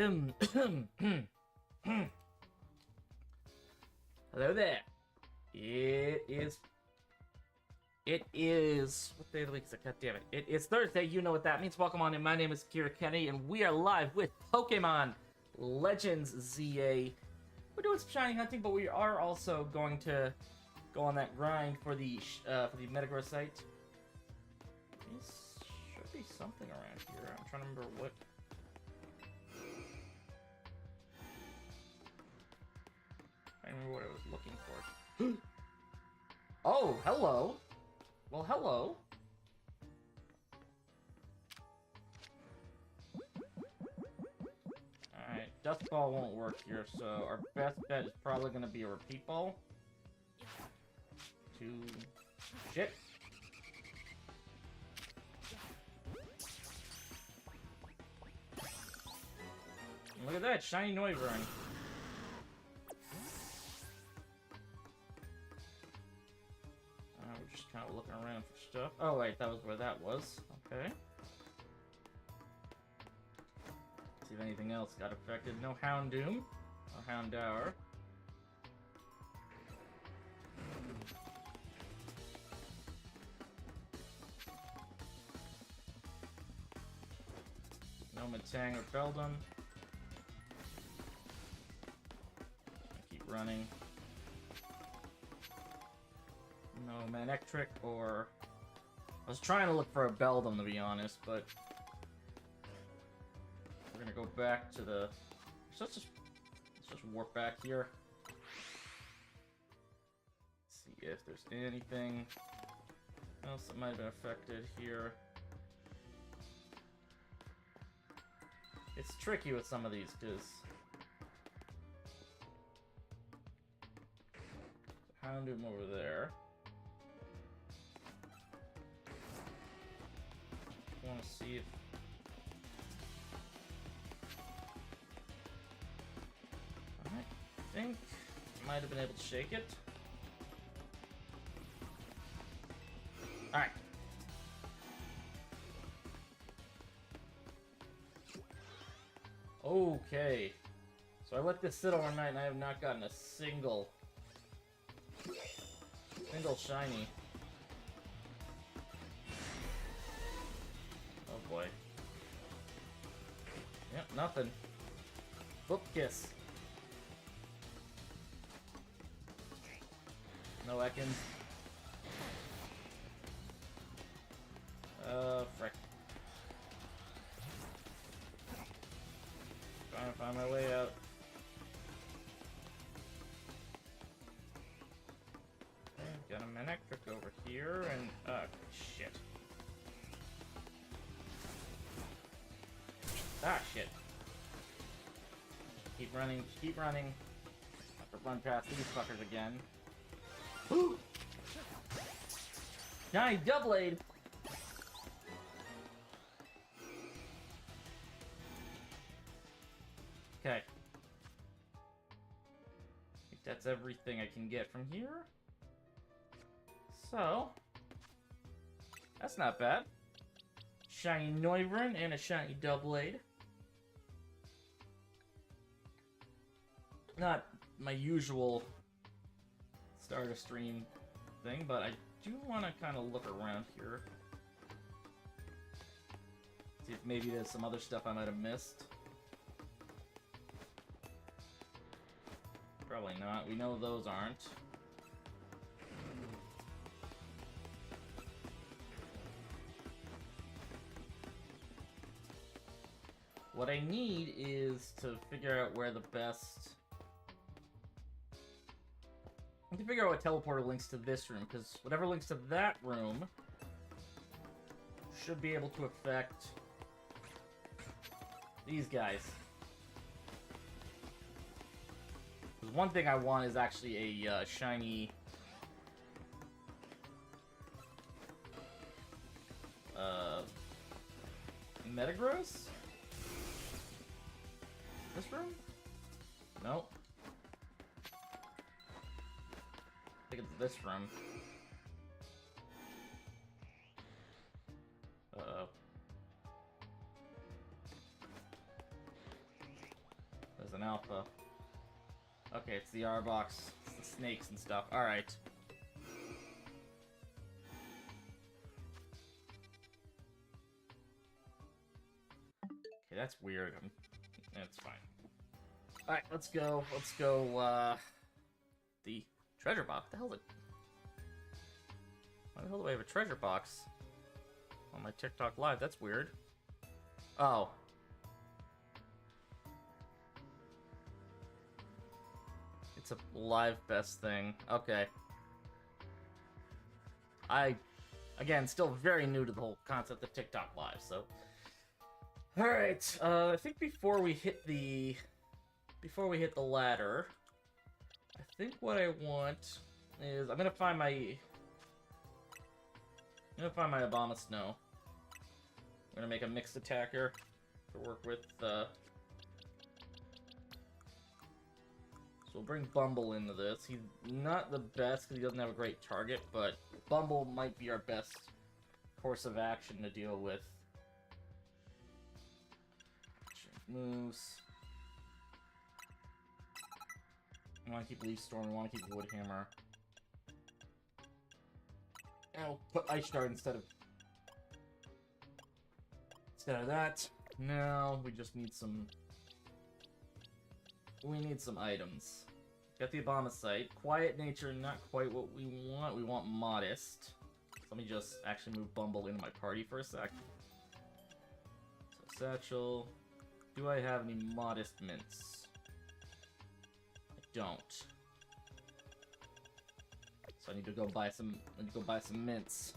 Hello there. It is what day of the week is it? God damn it. It is Thursday, you know what that means. Welcome on in. My name is Kira Kenny, and we are live with Pokemon Legends ZA. We're doing some shiny hunting, but we are also going to go on that grind for the Metagross site. There should be something around here. I'm trying to remember what. I don't remember what I was looking for. Oh, hello. Well, hello. Alright, Dust Ball won't work here, so our best bet is probably going to be a Repeat Ball. Shit. Look at that, shiny Noivern. We're just kind of looking around for stuff. Oh wait, that was where that was. Okay. See if anything else got affected. No Houndoom or Houndour. No Matang or Beldum. Keep running. No Manectric or... I was trying to look for a Beldum, to be honest, but... We're gonna go back to the... let's just warp back here. See if there's anything else that might have been affected here. It's tricky with some of these, because... Houndoom over there. I want to see if... I think I might have been able to shake it. Alright. Okay. So I let this sit overnight and I have not gotten a single shiny. Oh boy. Yep, nothing. Boop kiss. No Ekans. Frick. Trying to find my way out. Okay, got a Manectric over here, and shit. Ah, shit. Keep running, keep running. Have to run past these fuckers again. Ooh! Shiny Doublade! Okay. I think that's everything I can get from here. So... that's not bad. Shiny Noivern and a shiny Doublade. Not my usual start a stream thing, but I do want to kind of look around here. See if maybe there's some other stuff I might have missed. Probably not. We know those aren't. What I need is to figure out where the best... I need to figure out what teleporter links to this room, because whatever links to that room should be able to affect these guys. Because one thing I want is actually a shiny... Metagross? This room? Nope. I think it's this room. Uh-oh. alpha. Okay, it's the Arbok, it's the snakes and stuff. Alright. Okay, that's weird. That's fine. Alright, let's go. Let's go, the treasure box. What the hell is it? Why the hell do I have a treasure box on my TikTok live? That's weird. Oh. It's a live best thing. Okay. Again, still very new to the whole concept of TikTok live, so. Alright, I think before we hit the ladder, I think what I want is, I'm gonna find my Obama Snow. We're gonna make a mixed attacker to work with, so we'll bring Bumble into this. He's not the best because he doesn't have a great target, but Bumble might be our best course of action to deal with. Moves. I want to keep Leaf Storm, I want to keep Woodhammer. And I'll put Ice Shard instead of that. Now we just need some. We need some items. Got the Abomasite. Quiet Nature, not quite what we want. We want Modest. So let me just actually move Bumble into my party for a sec. So Satchel. Do I have any Modest mints? I don't. So I need to go buy some. Mints.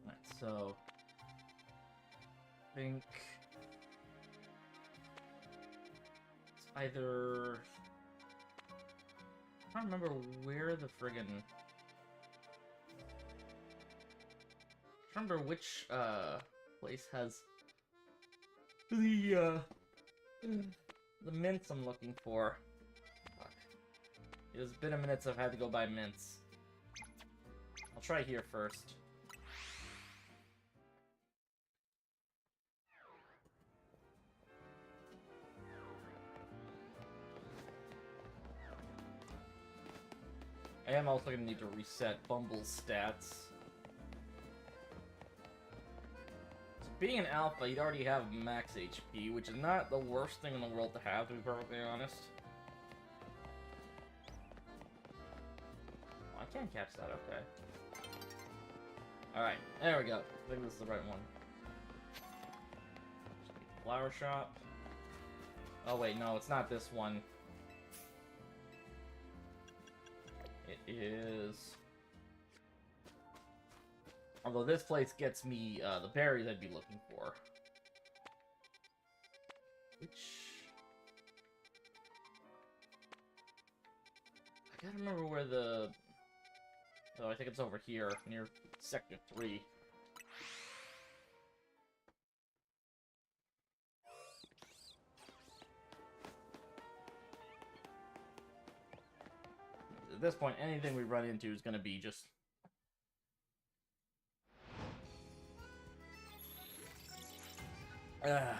Alright, so I think it's either. I don't remember where the friggin'. I don't remember which place has the mints I'm looking for. Fuck. It's been a minute since I've had to go buy mints. I'll try here first. I am also going to need to reset Bumble's stats. So being an alpha, you'd already have max HP, which is not the worst thing in the world to have, to be perfectly honest. Oh, I can't catch that, okay. Alright, there we go. I think this is the right one. Flower shop. Oh wait, no, it's not this one. It is... Although this place gets me the berries I'd be looking for. Which... I gotta remember where the... Oh, I think it's over here, near Sector 3. At this point, anything we run into is gonna be just... I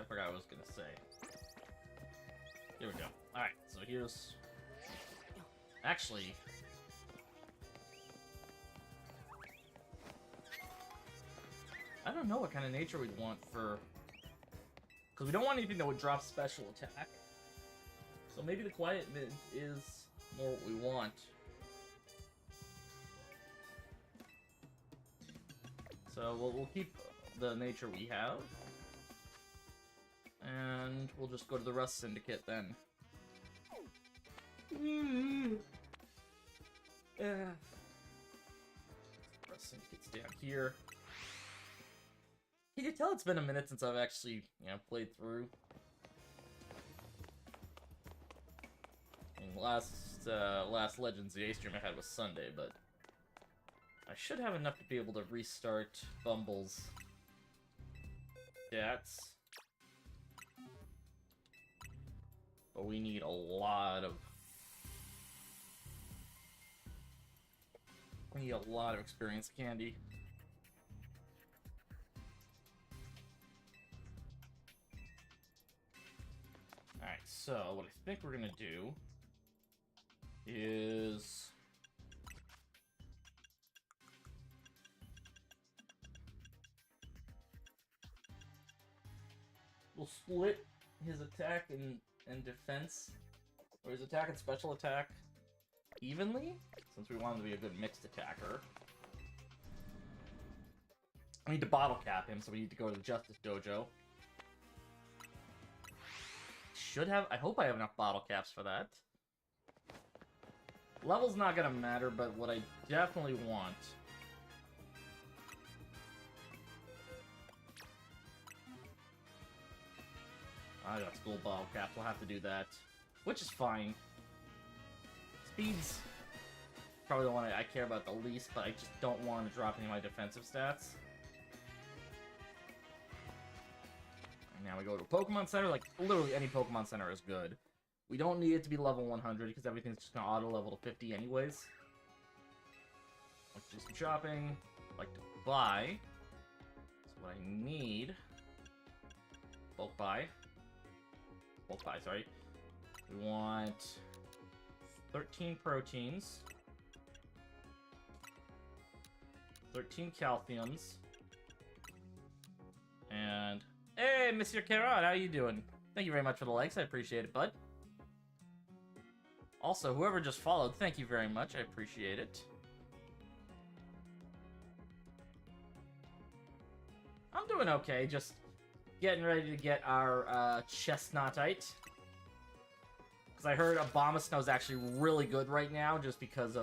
forgot what I was gonna say. Here we go. Alright, so here's... Actually... I don't know what kind of nature we'd want for... Because we don't want anything that would drop special attack. So maybe the Quiet Mint is more what we want. So we'll keep the nature we have. And we'll just go to the Rust Syndicate then. Rust Syndicate's down here. Can you tell it's been a minute since I've actually, played through? And last last Legends ZA stream I had was Sunday, but I should have enough to be able to restart Bumble's stats. But we need a lot of... We need a lot of experience candy. Alright, so what I think we're gonna do is... we'll split his attack and defense, or his attack and special attack evenly, since we want him to be a good mixed attacker. I need to bottle cap him, so we need to go to the Justice Dojo. Should have... I hope I have enough bottle caps for that. Level's not gonna matter, but what I definitely want... I got school bottle caps, we'll have to do that. Which is fine. Speed's probably the one I care about the least, but I just don't want to drop any of my defensive stats. And now we go to Pokemon Center. Like, literally any Pokemon Center is good. We don't need it to be level 100, because everything's just going to auto-level to 50 anyways. Like to do some shopping. Like to buy. That's what I need. Bulk buy. Bulk buy, sorry. We want 13 proteins, 13 calciums, and hey, Monsieur Carrot, how you doing? Thank you very much for the likes, I appreciate it, bud. Also, whoever just followed, thank you very much, I appreciate it. I'm doing okay, just getting ready to get our Chesnaughtite. Because I heard Abomasnow is actually really good right now, just because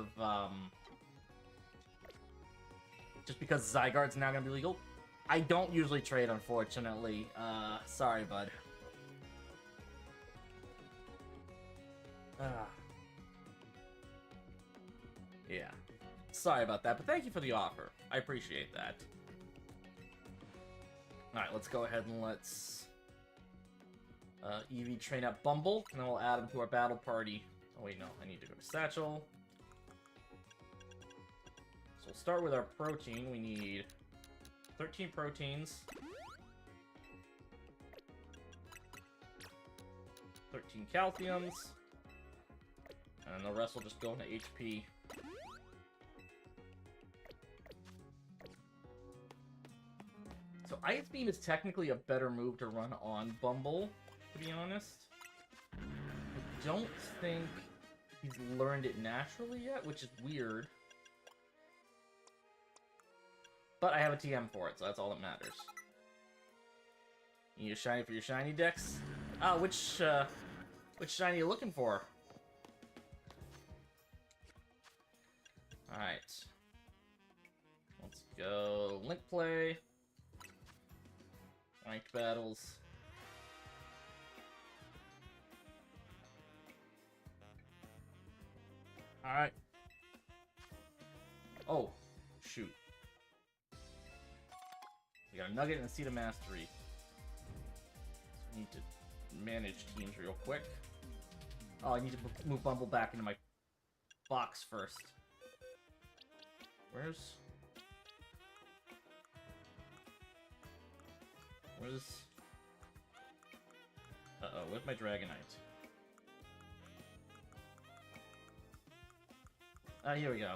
Zygarde's now gonna be legal. I don't usually trade, unfortunately. Sorry, bud. Yeah. Sorry about that, but thank you for the offer. I appreciate that. Alright, let's go ahead and let's EV train up Bumble, and then we'll add him to our battle party. Oh wait, no, I need to go to Satchel. So we'll start with our protein. We need 13 proteins, 13 calciums, and then the rest will just go into HP. So Ice Beam is technically a better move to run on Bumble, to be honest. I don't think he's learned it naturally yet, which is weird. But I have a TM for it, so that's all that matters. You need a shiny for your shiny decks? Which shiny are you looking for? Alright. Let's go Link Play. Ranked battles. Alright. Oh, shoot. We got a Nugget and a Seed of Mastery. So we need to manage teams real quick. Oh, I need to move Bumble back into my box first. Where's... Uh-oh, where's my Dragonite? Here we go.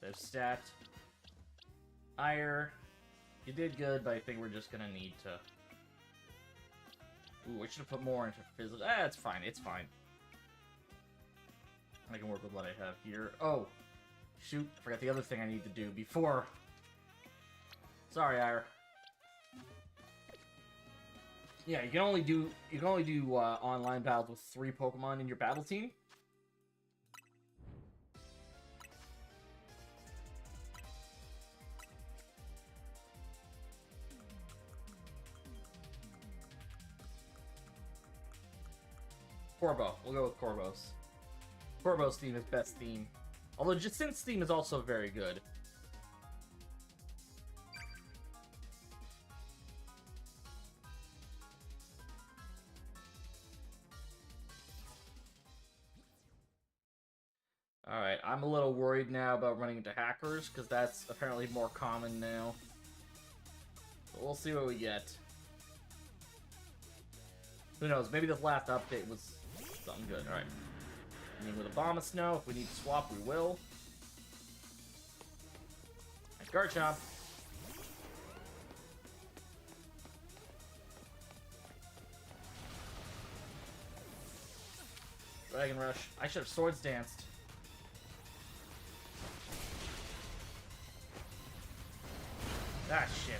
There's Stat. Ire. You did good, but I think we're just gonna need to... Ooh, I should have put more into physical. It's fine, it's fine. I can work with what I have here. Oh! Shoot, forgot the other thing I need to do before... Sorry, Ire. Yeah, you can only do online battles with 3 Pokemon in your battle team. Corbo. We'll go with Corbos. Corbo's theme is best theme. Although Jacinth's theme is also very good. Alright, I'm a little worried now about running into hackers, because that's apparently more common now. But we'll see what we get. Who knows, maybe this last update was something good. Alright. I mean, with a bomb of snow, if we need to swap, we will. Nice guard chomp. Dragon Rush. I should have swords danced. Ah, shit.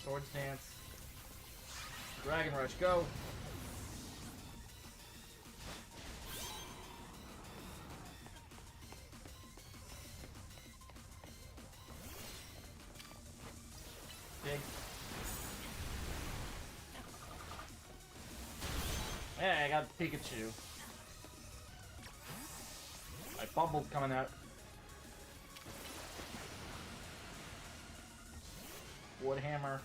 Swords dance. Dragon Rush, go. Big. Hey, I got Pikachu. My bubble's coming out. Wood hammer.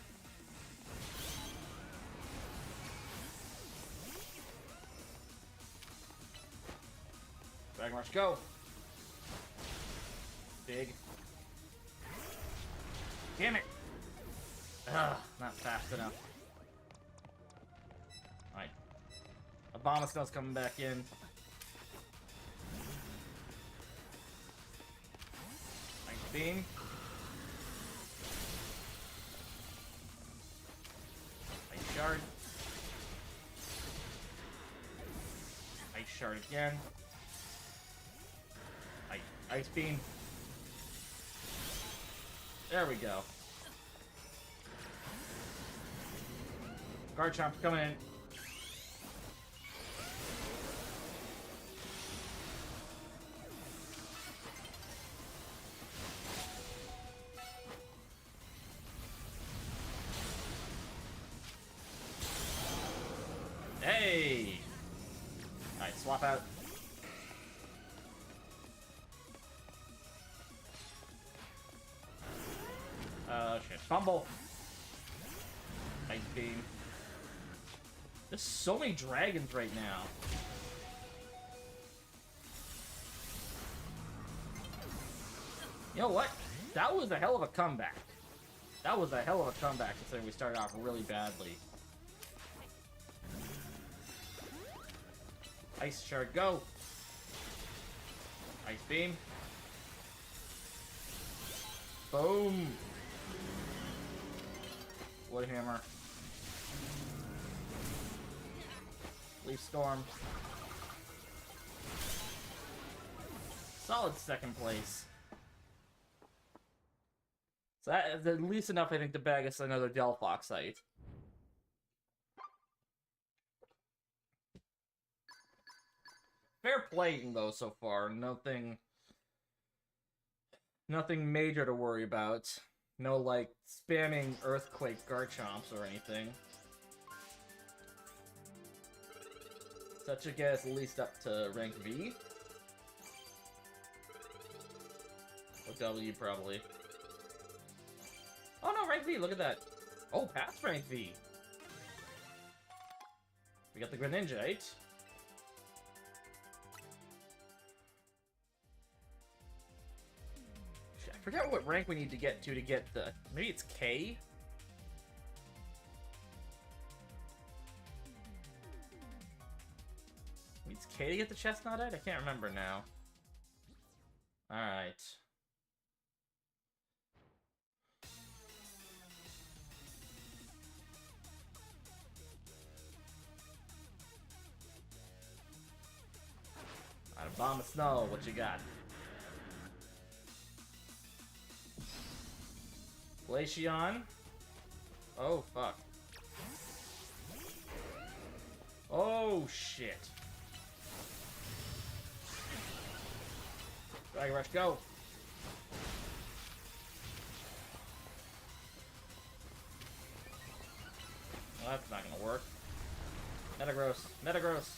Dragon Rush, go. Big. Damn it. Ugh, not fast enough. Alright. Abomasnow's coming back in. Nice beam. Nice shard. Nice shard again. Ice beam. There we go. Garchomp coming in. Hey! Alright, swap out. Shit. Fumble. Ice beam. There's so many dragons right now. You know what? That was a hell of a comeback. That was a hell of a comeback considering we started off really badly. Ice Shard, go! Ice Beam. Boom! Wood Hammer. Leaf Storm. Solid second place. So that is at least enough, I think, to bag us another Delphoxite. Fair playing, though, so far. Nothing major to worry about. No, like, spamming Earthquake Garchomps or anything. That should get us at least up to rank V. Or W, probably. Oh no, rank V, look at that. Oh, past rank V. We got the Greninjite. I forget what rank we need to get the... Maybe it's K? Maybe it's K to get the Chesnaughtite? I can't remember now. Alright. Alright, Bomb of Snow, what you got? Kalosian. Oh, fuck. Oh, shit. Dragon Rush, go! Well, that's not gonna work. Metagross. Metagross.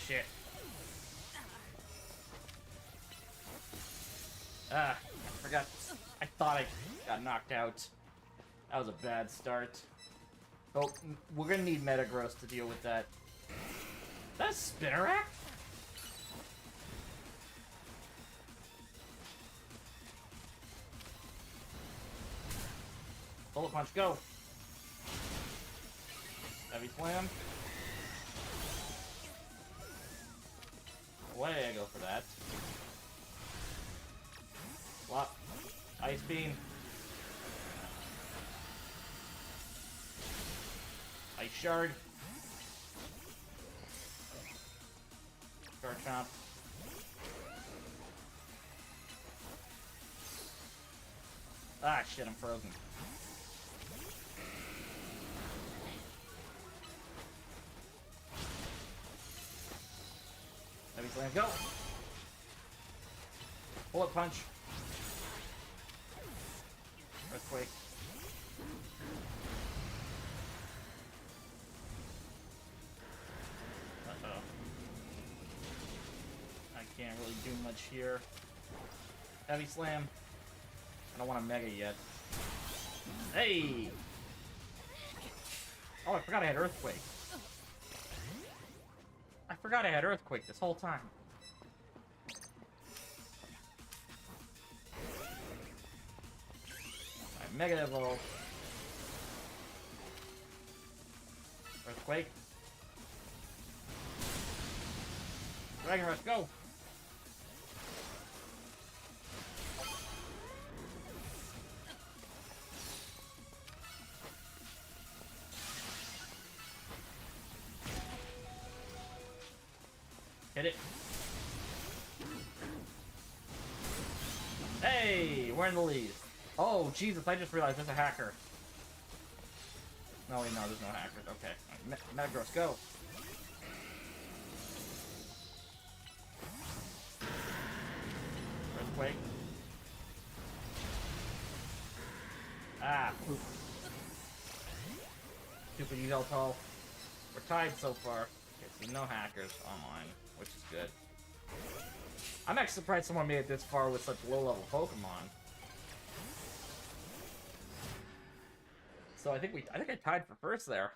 Shit. Ah, I forgot. I thought I got knocked out. That was a bad start. Oh, we're gonna need Metagross to deal with that. That's Spinnerack? Bullet Punch, go! Heavy Slam. Away I go for that. Flop. Ice Beam. Ice Shard. Garchomp. Ah, shit, I'm frozen. Heavy Slam, go! Bullet Punch. Earthquake. Uh-oh. I can't really do much here. Heavy Slam. I don't want to Mega yet. Hey! Oh, I forgot I had Earthquake. I forgot I had Earthquake this whole time. Alright, Mega Evolve. Earthquake. Dragon Rush, go! Hit it. Hey, we're in the lead. Oh, Jesus, I just realized there's a hacker. No, wait, no, there's no hackers. Okay. Metagross, go. Earthquake. Ah, poop. Stupid Yveltal. We're tied so far. Okay, so no hackers online, which is good. I'm actually surprised someone made it this far with such low-level Pokemon. So I think I tied for first there.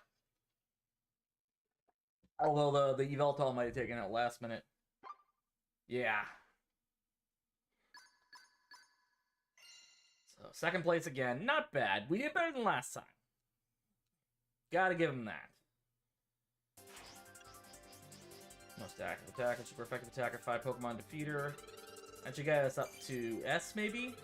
Although the Yveltal might have taken it last minute. Yeah. So second place again, not bad. We did better than last time. Gotta give him that. Most active attacker, super effective attacker, 5 Pokemon defeater. That should get us up to S, maybe?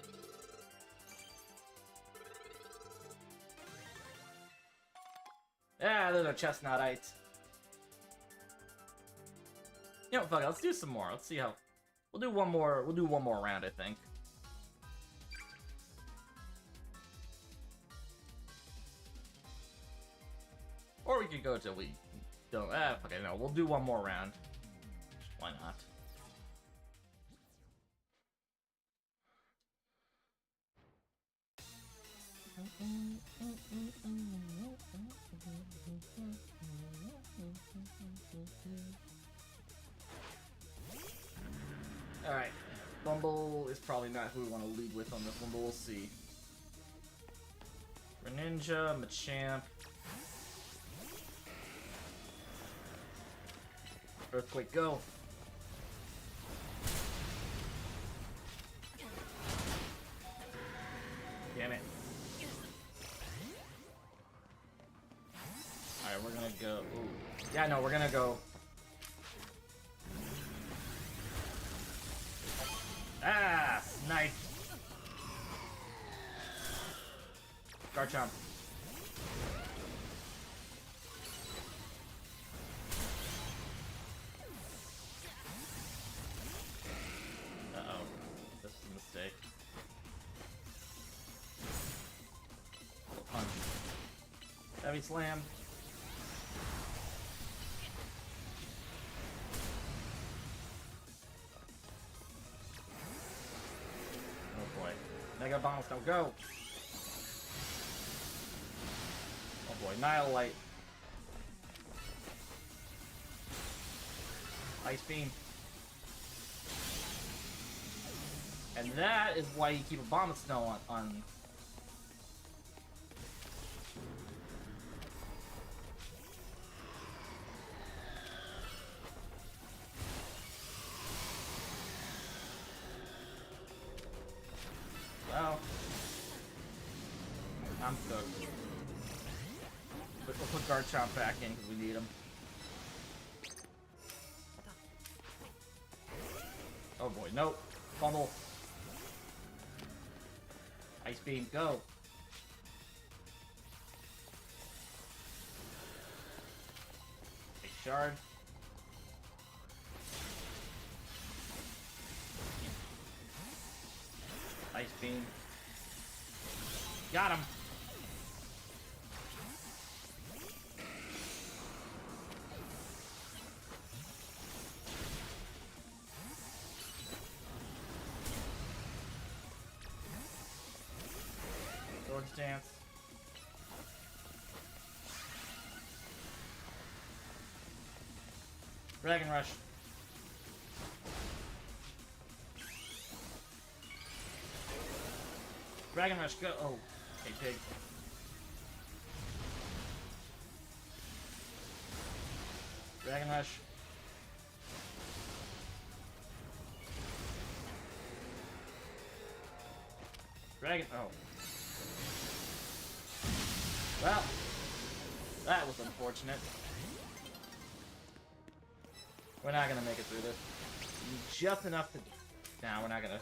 Ah, there's a Chesnaughtite. You know, fuck it, let's do some more. Let's see how... We'll do one more round, I think. Or we could go till we don't... fuck it, no. We'll do one more round. Why not? Alright. Bumble is probably not who we want to lead with on this one, but we'll see. Greninja, Machamp. Earthquake, go! Damn it. Alright, we're gonna go... Ooh. Yeah, no, we're gonna go... Ah! Snipe! Garchomp. Uh-oh. This is a mistake. Punch. Heavy Slam. Mega Bomb Snow, go! Oh boy, Nihilite. Ice Beam. And that is why you keep a Bomb of Snow on... Well... I'm cooked. But we'll put Garchomp back in because we need him. Oh boy, nope. Fumble. Ice Beam, go. Big Shard. Ice Beam. Got him. Swords Dance. Dragon Rush. Dragon Rush, go! Oh, hey pig. Dragon Rush. Dragon, oh. Well, that was unfortunate. We're not gonna make it through this. Just enough to... Nah, we're not gonna...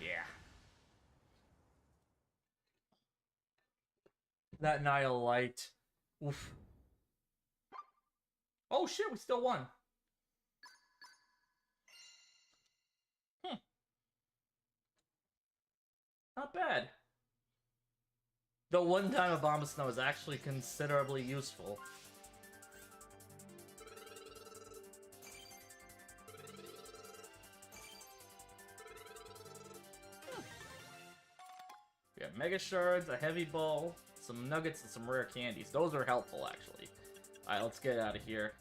Yeah. That Nihilite. Oof. Oh shit, we still won. Not bad. The one time a Bomb of Snow is actually considerably useful. We have Mega Shards, a Heavy Ball, some Nuggets, and some rare candies. Those are helpful, actually. Alright, let's get out of here.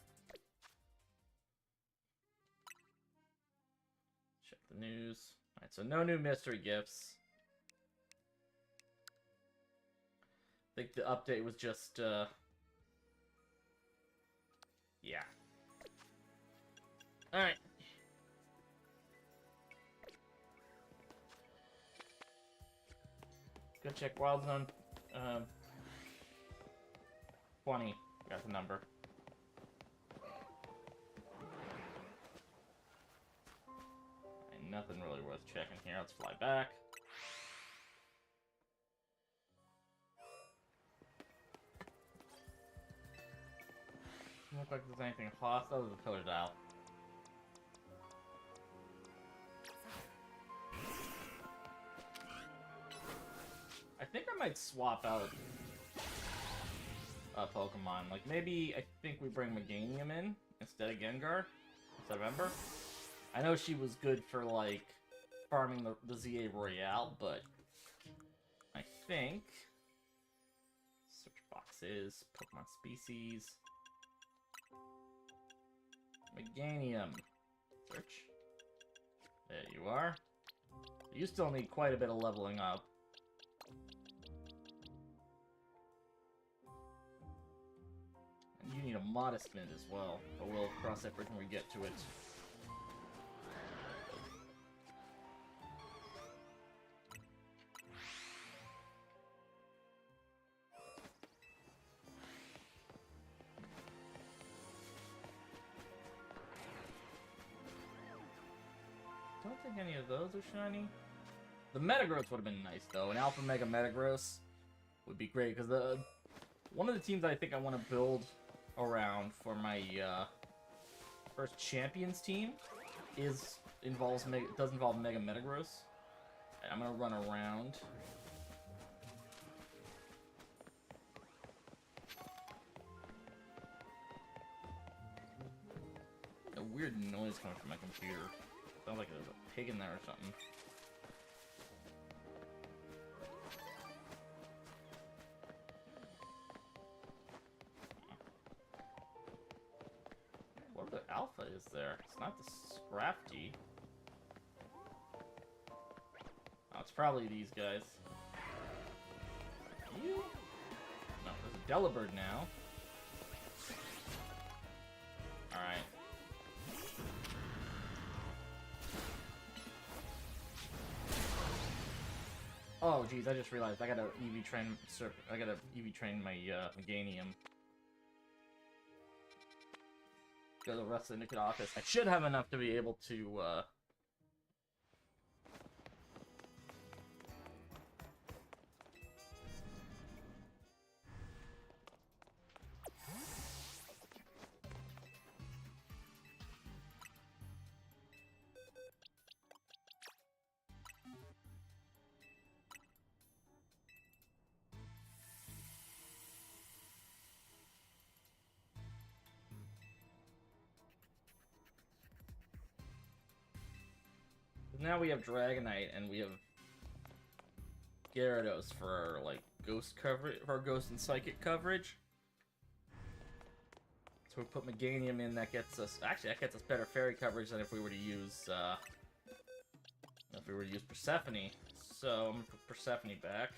Check the news. Alright, so no new mystery gifts. I think the update was just, yeah. Alright. Go check Wild Zone, 20. Got the number. And nothing really worth checking here. Let's fly back. Doesn't look like there's anything hostile. There's a pillar dial. I think I might swap out a Pokemon. Like, maybe I think we bring Meganium in instead of Gengar. Instead of Ember. I know she was good for, like, farming the ZA Royale, but I think... Search boxes, Pokemon species... Meganium. Search. There you are. You still need quite a bit of leveling up. And you need a modest mint as well, but we'll cross that bridge when we get to it. Don't think any of those are shiny. The Metagross would have been nice though. An Alpha Mega Metagross would be great because the one of the teams I think I want to build around for my first Champions team does involve Mega Metagross. I'm gonna run around. A weird noise coming from my computer. Sounds like there's a pig in there or something. What other alpha is there? It's not the Scrafty. Oh, it's probably these guys. You? No, there's a Delibird now. Alright. Oh, geez, I just realized I gotta EV train. I gotta EV train my Meganium. Go to the rest of the Nicked office. I should have enough to be able to. Now we have Dragonite and we have Gyarados for our, like, ghost coverage, for our ghost and psychic coverage. So we put Meganium in, that gets us, actually that gets us better fairy coverage than if we were to use, Persephone. So I'm gonna put Persephone back.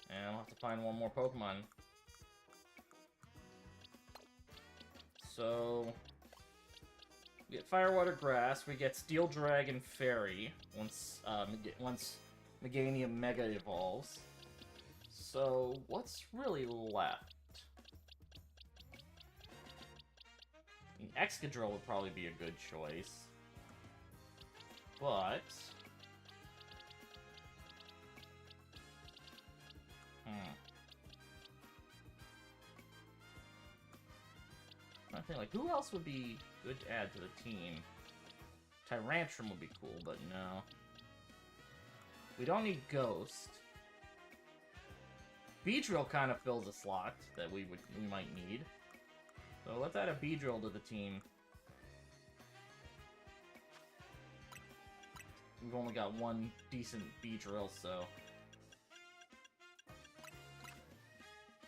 And I'll have to find one more Pokemon. So we get Fire, Water, Grass. We get Steel Dragon, Fairy once Meganium Mega evolves. So what's really left? I mean, Excadrill would probably be a good choice, but I think, like, who else would be good to add to the team? Tyrantrum would be cool, but no. We don't need Ghost. Beedrill kind of fills a slot that we might need. So let's add a Beedrill to the team. We've only got one decent Beedrill, so...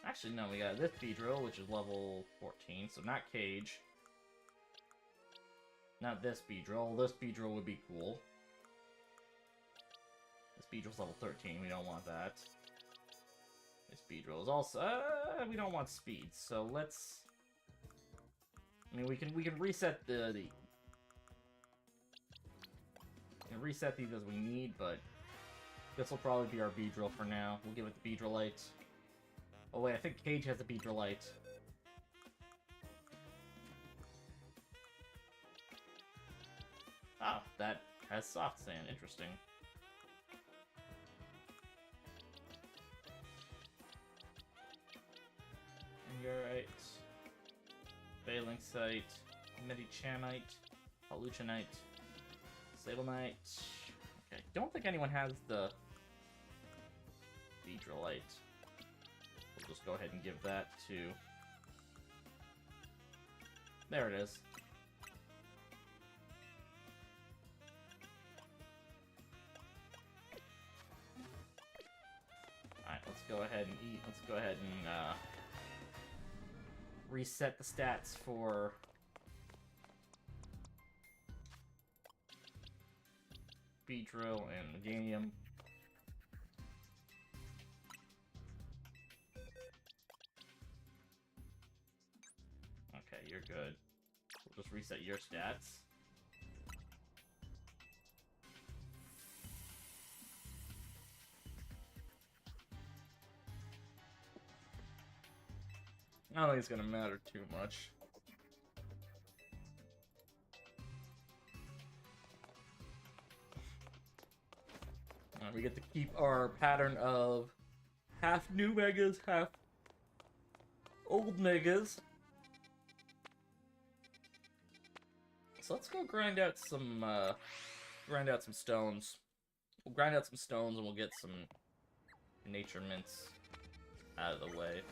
Actually, no, we got this Beedrill, which is level 14, so not Cage. Not this Beedrill. This Beedrill would be cool. This Beedrill's level 13, we don't want that. This Beedrill is also... we don't want speed, so let's... I mean, we can reset we can reset these as we need, but this will probably be our Beedrill for now. We'll give it the Beedrillite. Oh wait, I think Cage has a Beedrillite. Ah, that has Soft Sand. Interesting. Angurite, Failing Sight, Medichanite, Kalosianite, Sableknight. Okay, don't think anyone has the Beedrillite. We'll just go ahead and give that to... There it is. Alright, let's go ahead and eat. Let's go ahead and reset the stats for Beedrill and Meganium. Okay, you're good. We'll just reset your stats. I don't think it's gonna matter too much. We get to keep our pattern of half new megas, half old megas. So let's go grind out some stones. We'll grind out some stones and we'll get some nature mints out of the way.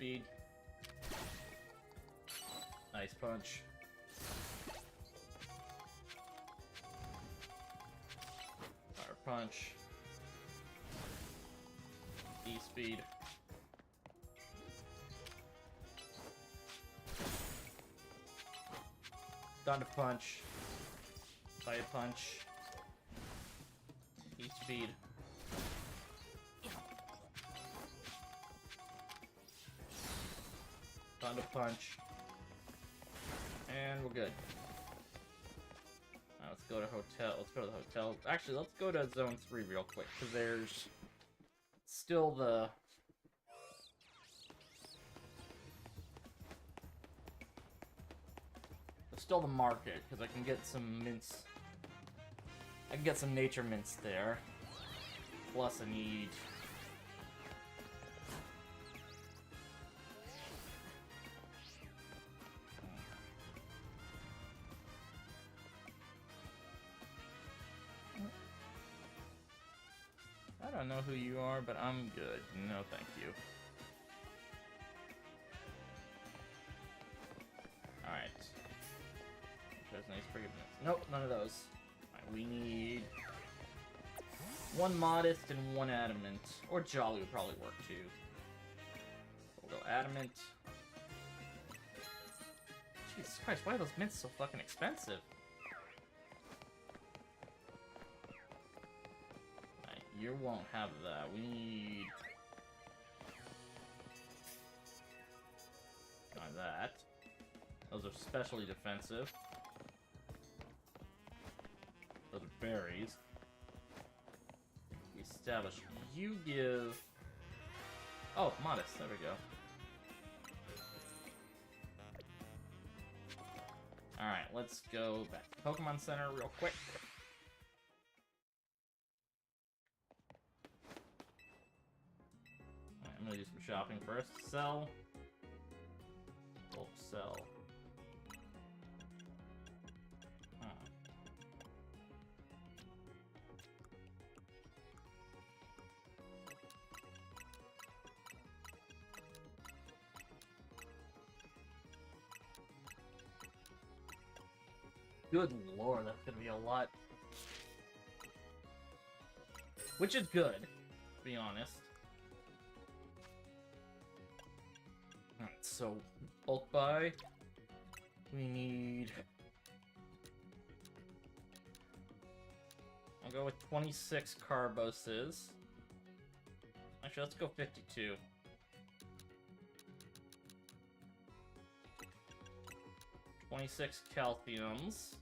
speed. Ice punch. Fire punch. E-speed. Thunder punch. Fire punch. E-speed. Thunder punch. And we're good. Now let's go to hotel. Let's go to the hotel. Actually, let's go to zone 3 real quick, because there's still the... There's still the market, because I can get some mints. I can get some nature mints there. Plus I need... I don't know who you are, but I'm good. No, thank you. Alright. Nice forgiveness. Nope, none of those. Alright, we need... one modest and one adamant. Or jolly would probably work too. We'll go adamant. Jesus Christ, why are those mints so fucking expensive? You won't have that. We need... Not that. Those are specially defensive. Those are berries. We establish. You give... Oh, modest. There we go. Alright, let's go back to Pokemon Center real quick. I'm gonna do some shopping first. Sell. Bulk sell. Huh. Good lord, that's gonna be a lot. Which is good, to be honest. So, bulk buy, we need... I'll go with 26 Carboses. Actually, let's go 52. $26 Calciums.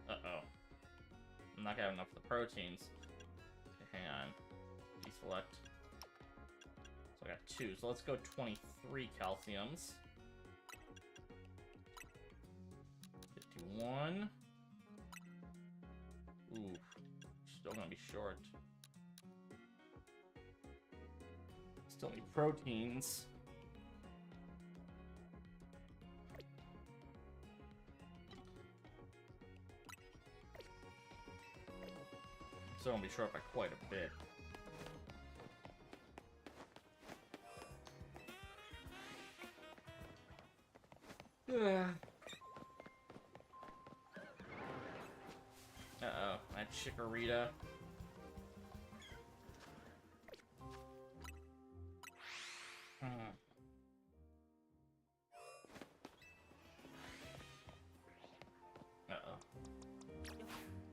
Uh-oh. I'm not gonna have enough of the proteins. Okay, hang on. Deselect. So I got 2, so let's go 23 calciums. 51. Ooh, still gonna be short. Still need proteins. Still gonna be short by quite a bit. Uh-oh, that Chikorita. Uh-oh.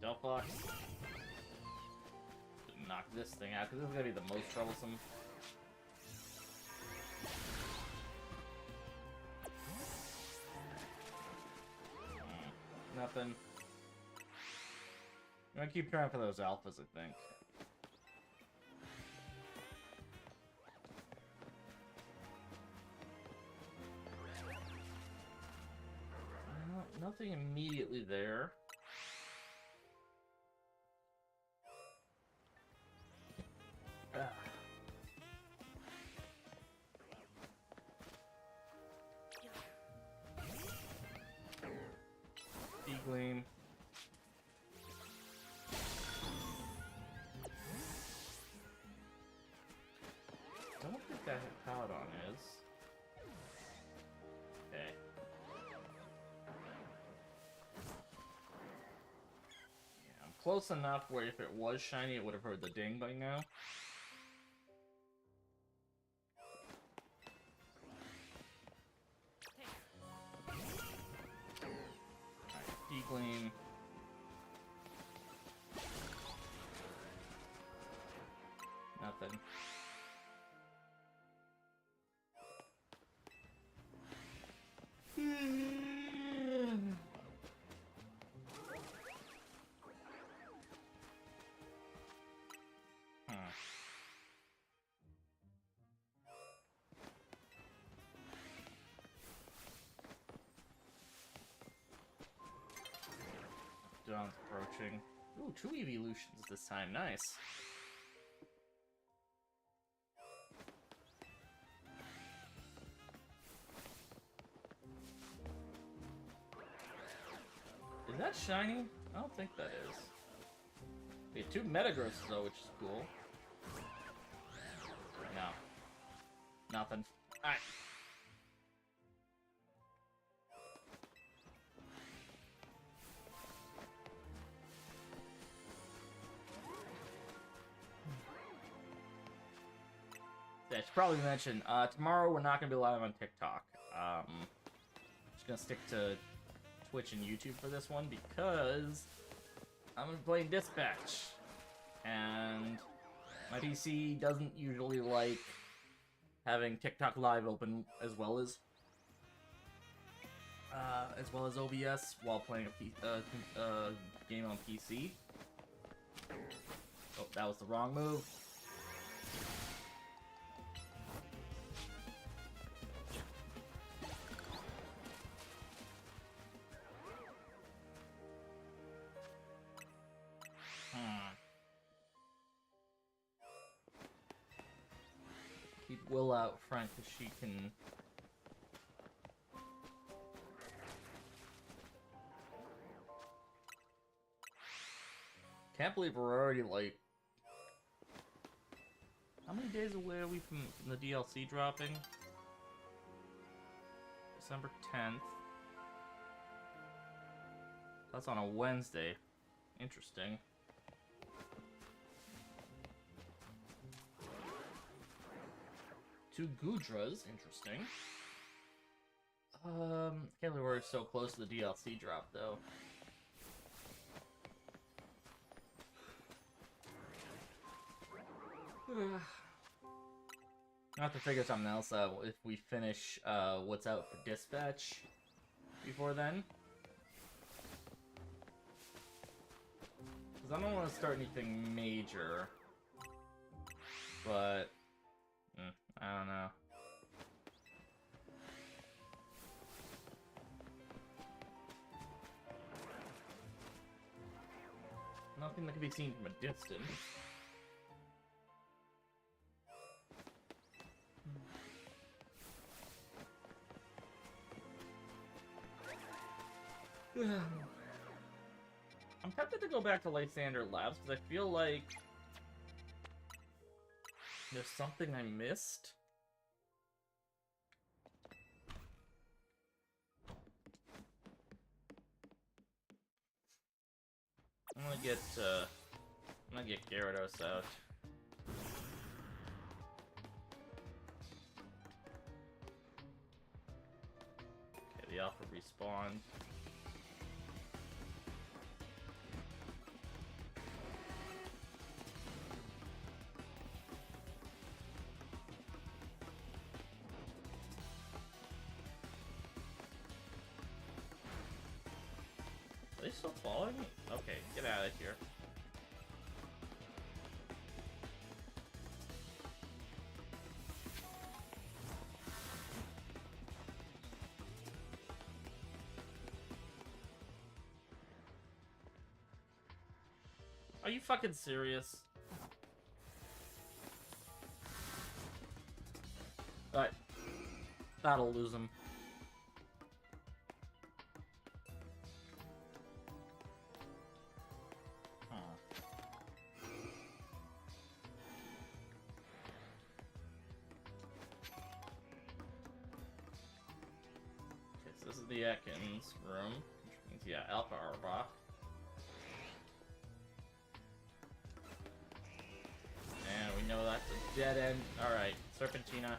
Delphox. Knock this thing out, because this is going to be the most troublesome. Nothing. I'm gonna keep trying for those alphas, I think. Nothing immediately there. Gleam. I don't think that had Paladon close enough where if it was shiny, it would have heard the ding by now. Gleam. Nothing. Dawn's approaching. Ooh, 2 evolutions this time. Nice. Is that shiny? I don't think that is. We have 2 Metagross though, which is cool. No. Nothing. Alright. I should probably mention, tomorrow we're not going to be live on TikTok. Just going to stick to Twitch and YouTube for this one because I'm going to be playing Dispatch. And my PC doesn't usually like having TikTok Live open as well as OBS while playing a game on PC. Oh, that was the wrong move. Keep Will out front because she can... Can't believe we're already, like... How many days away are we from the DLC dropping? December 10th. That's on a Wednesday. Interesting. Two Gudras, interesting. Can't believe we're so close to the DLC drop, though. I have to figure something else out if we finish what's out for Dispatch before then. Because I don't want to start anything major, but I don't know. Nothing that can be seen from a distance. I'm tempted to go back to Lysander Labs because I feel like there's something I missed. I'm gonna get Gyarados out. Okay, the Alpha respawned. Are they still following me? Okay, get out of here. Are you fucking serious? Alright. That'll lose him. This is the Ekans room, which means, yeah, Alpha Arbok. know that's a dead end. Alright, Serpentina.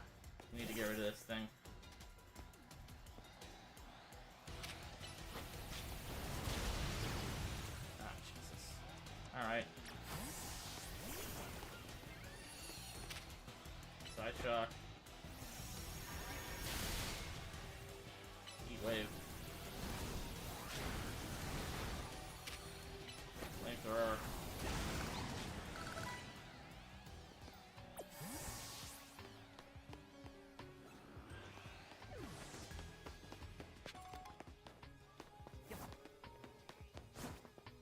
We need to get rid of this thing. Ah, Jesus. Alright. Side shock. Heat wave. Flamethrower.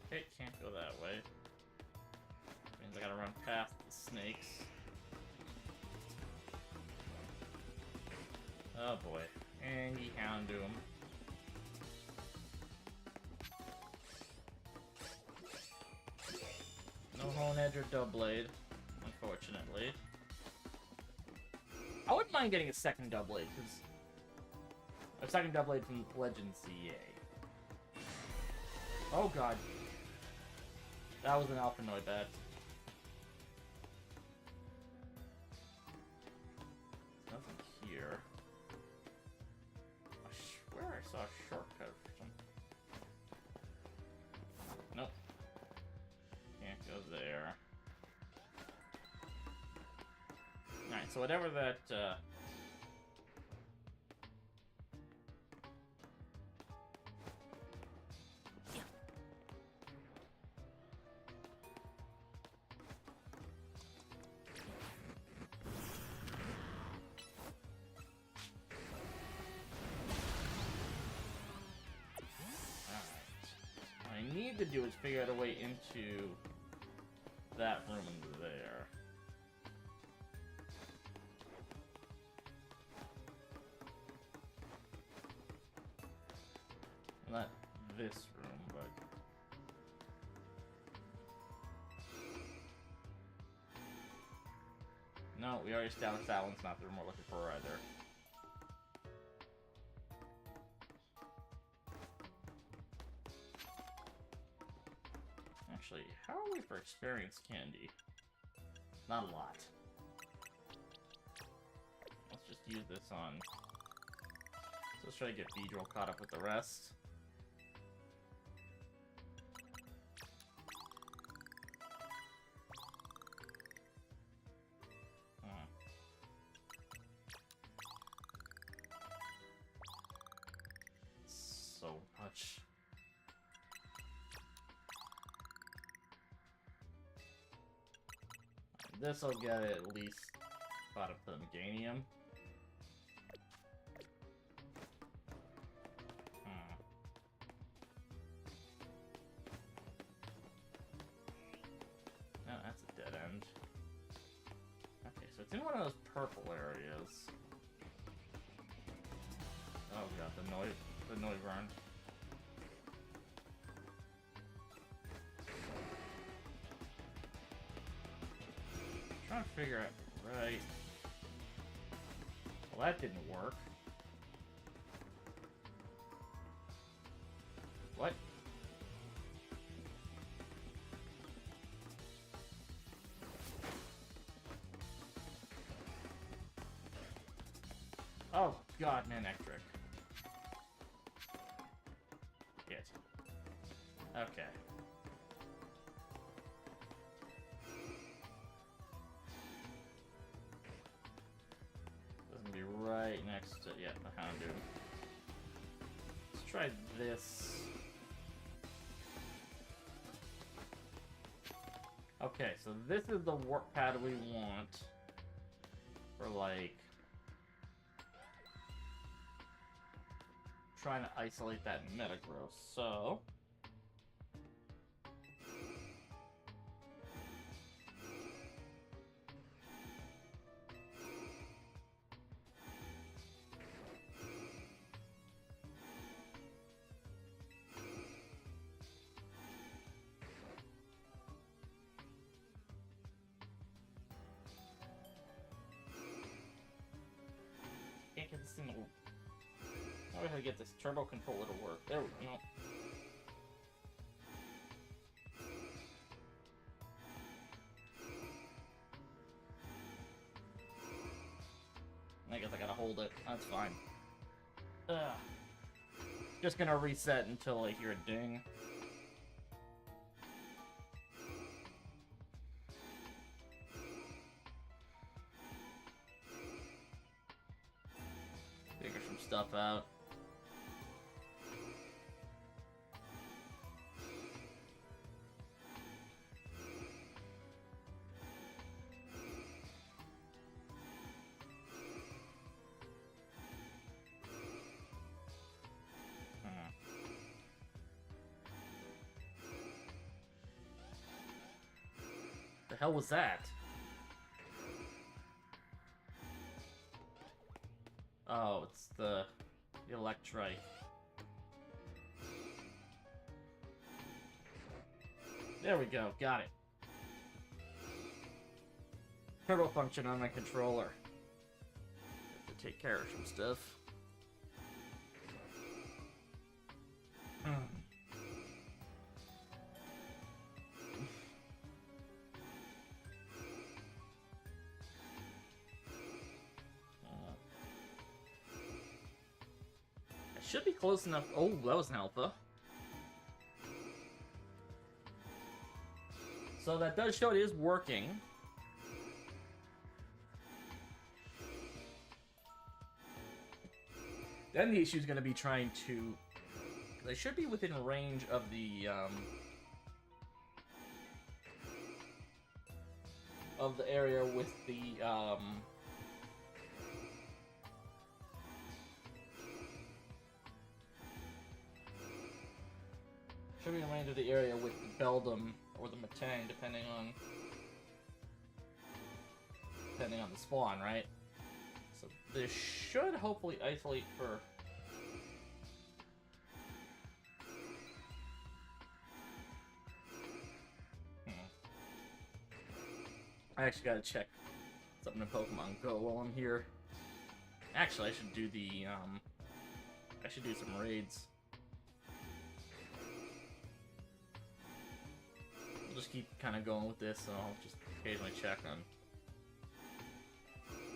Okay, can't go that way. Means I gotta run past the snakes. Oh boy. And you Houndoom. No Hone Edge or Doublade, unfortunately. I wouldn't mind getting a second Doublade, because... A second Doublade from Legends ZA. Oh god. That was an Alphanoid bat. There's nothing here. I swear I saw a shortcut for some... Nope. Can't go there. Alright, so whatever that, to do is figure out a way into that room there. Not this room, but... No, we already established that one's not the room we're looking for either. Actually, how are we for experience candy? Not a lot. Let's just use this on... So let's try to get Beedrill caught up with the rest. So much. This'll get at least about a Meganium. No, that's a dead end. Okay, so it's in one of those purple areas. Oh god, the Noivern. Trying to figure out, right. Well, that didn't work. What? Oh, god, Manectric. Shit. Okay. Doesn't be right next to, yeah, the Houndoom. Let's try this. Okay, so this is the warp pad we want for, like, trying to isolate that Metagross. So can't get this thing to work. I know how to get this turbo controller to work. There we go. That's fine. Ugh. Just gonna reset until I hear a ding. Figure some stuff out. The hell was that? Oh, it's the electrite. There we go, got it. Turbo function on my controller. Have to take care of some stuff. Should be close enough. Oh, that was an alpha. So that does show it is working. Then the issue is going to be trying to... They should be within range of the area with the should be in range of the area with the Beldum or the Matang, depending on the spawn, right? So this should hopefully isolate for... I actually gotta check something in Pokemon Go while I'm here. Actually, I should do the, I should do some raids. I'll just keep kind of going with this, so I'll just occasionally check on...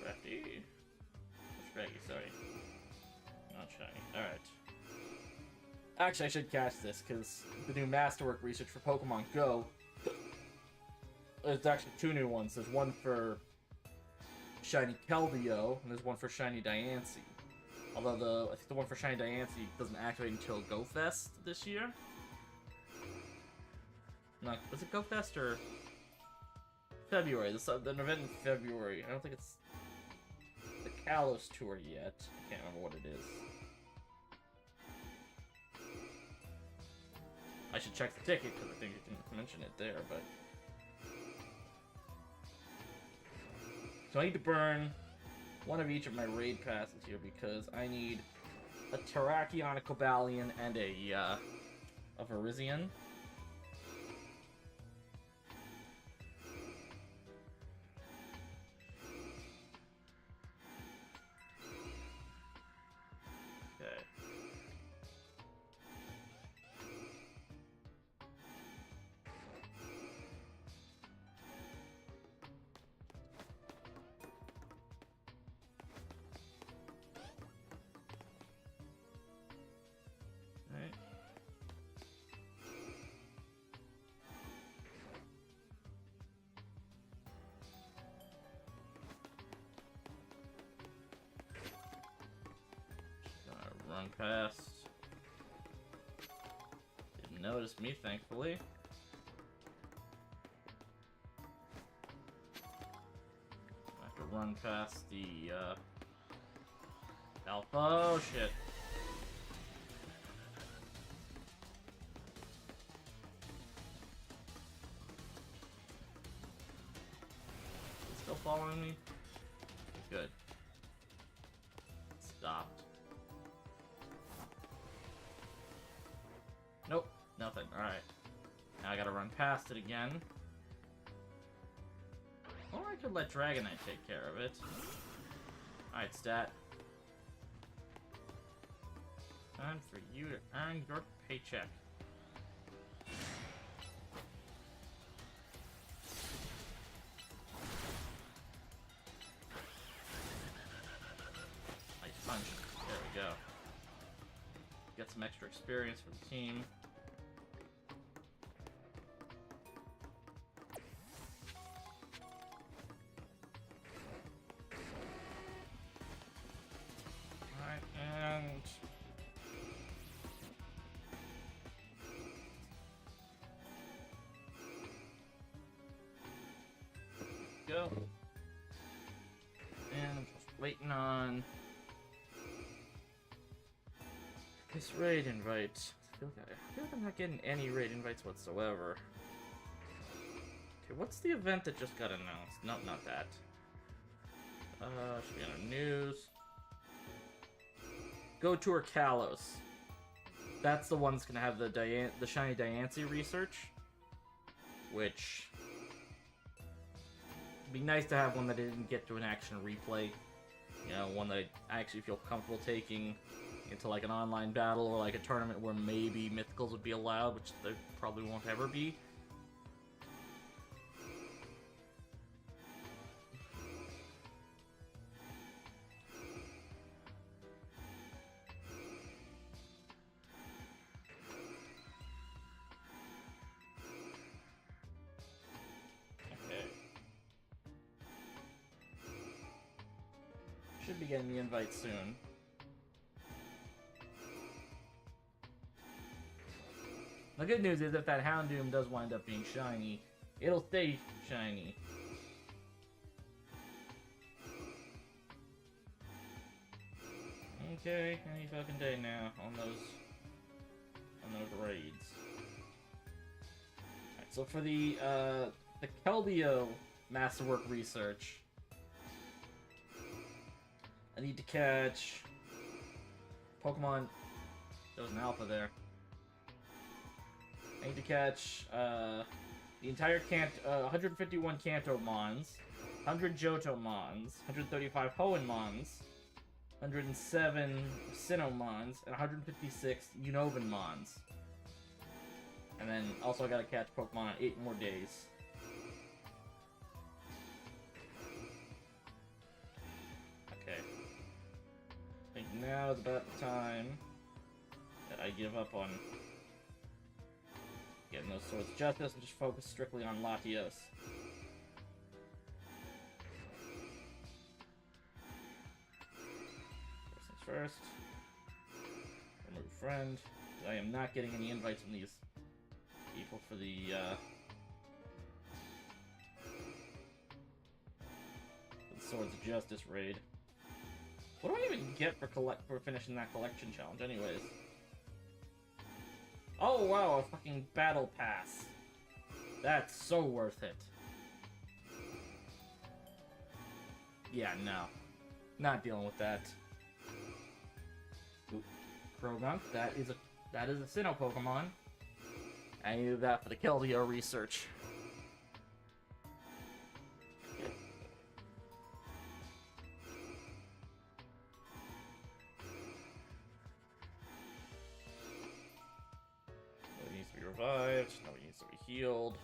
Crafty. Scraggy, sorry. Not shiny. Alright. Actually, I should catch this, because the new Masterwork research for Pokemon Go... There's actually two new ones. There's one for Shiny Keldeo, and there's one for Shiny Diancie. Although I think the one for Shiny Diancie doesn't activate until Go Fest this year. No, was it Go Fest or February? The event in February. I don't think it's the Kalos tour yet. I can't remember what it is. I should check the ticket because I think you didn't mention it there, but. So I need to burn one of each of my raid passes here because I need a Terrakion, a Cobalion, and a Virizion. Okay. Run past. Didn't notice me, thankfully. I have to run past the Alpha. Oh shit. Is it still following me? Good. Stopped. Nope, nothing. Alright. Now I gotta run past it again. Or I could let Dragonite take care of it. Alright, stat. Time for you to earn your paycheck. Nice punch. get some extra experience for the team. Alright, and... go. And I'm just waiting on this raid invite. I feel like I'm not getting any raid invites whatsoever. Okay, what's the event that just got announced? No, not that. Should be on the news. Go tour Kalos. That's the one that's gonna have the shiny Diancie research, which it'd be nice to have one that didn't get to an action replay. You know, one that I actually feel comfortable taking into like an online battle or like a tournament where maybe mythicals would be allowed, which they probably won't ever be. Should be getting the invite soon. The good news is if that Houndoom does wind up being shiny, it'll stay shiny. Okay, any fucking day now on those raids. Alright, so for the Keldeo Masterwork research, I need to catch Pokemon. There was an alpha there. I need to catch the entire 151 Kanto Mons, 100 Johto Mons, 135 Hoenn Mons, 107 Sinnoh Mons, and 156 Unova Mons. And then also I gotta catch Pokemon in 8 more days. Okay. I think now is about the time that I give up on getting those Swords of Justice and just focus strictly on Latios. First things first. Remove friend. I am not getting any invites from these people for the Swords of Justice raid. What do I even get for finishing that collection challenge, anyways? Oh wow, a fucking battle pass. That's so worth it. Yeah, no. Not dealing with that. Oop. Krogunk, that is a Sinnoh Pokemon. I needed that for the Keldeo research. Revived. Nobody needs to be healed.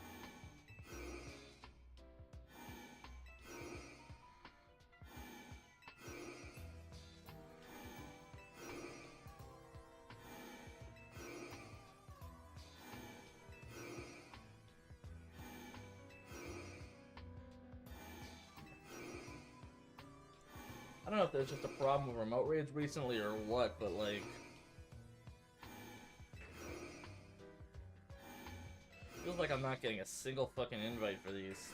I don't know if there's just a problem with remote raids recently or what, but like, feels like I'm not getting a single fucking invite for these.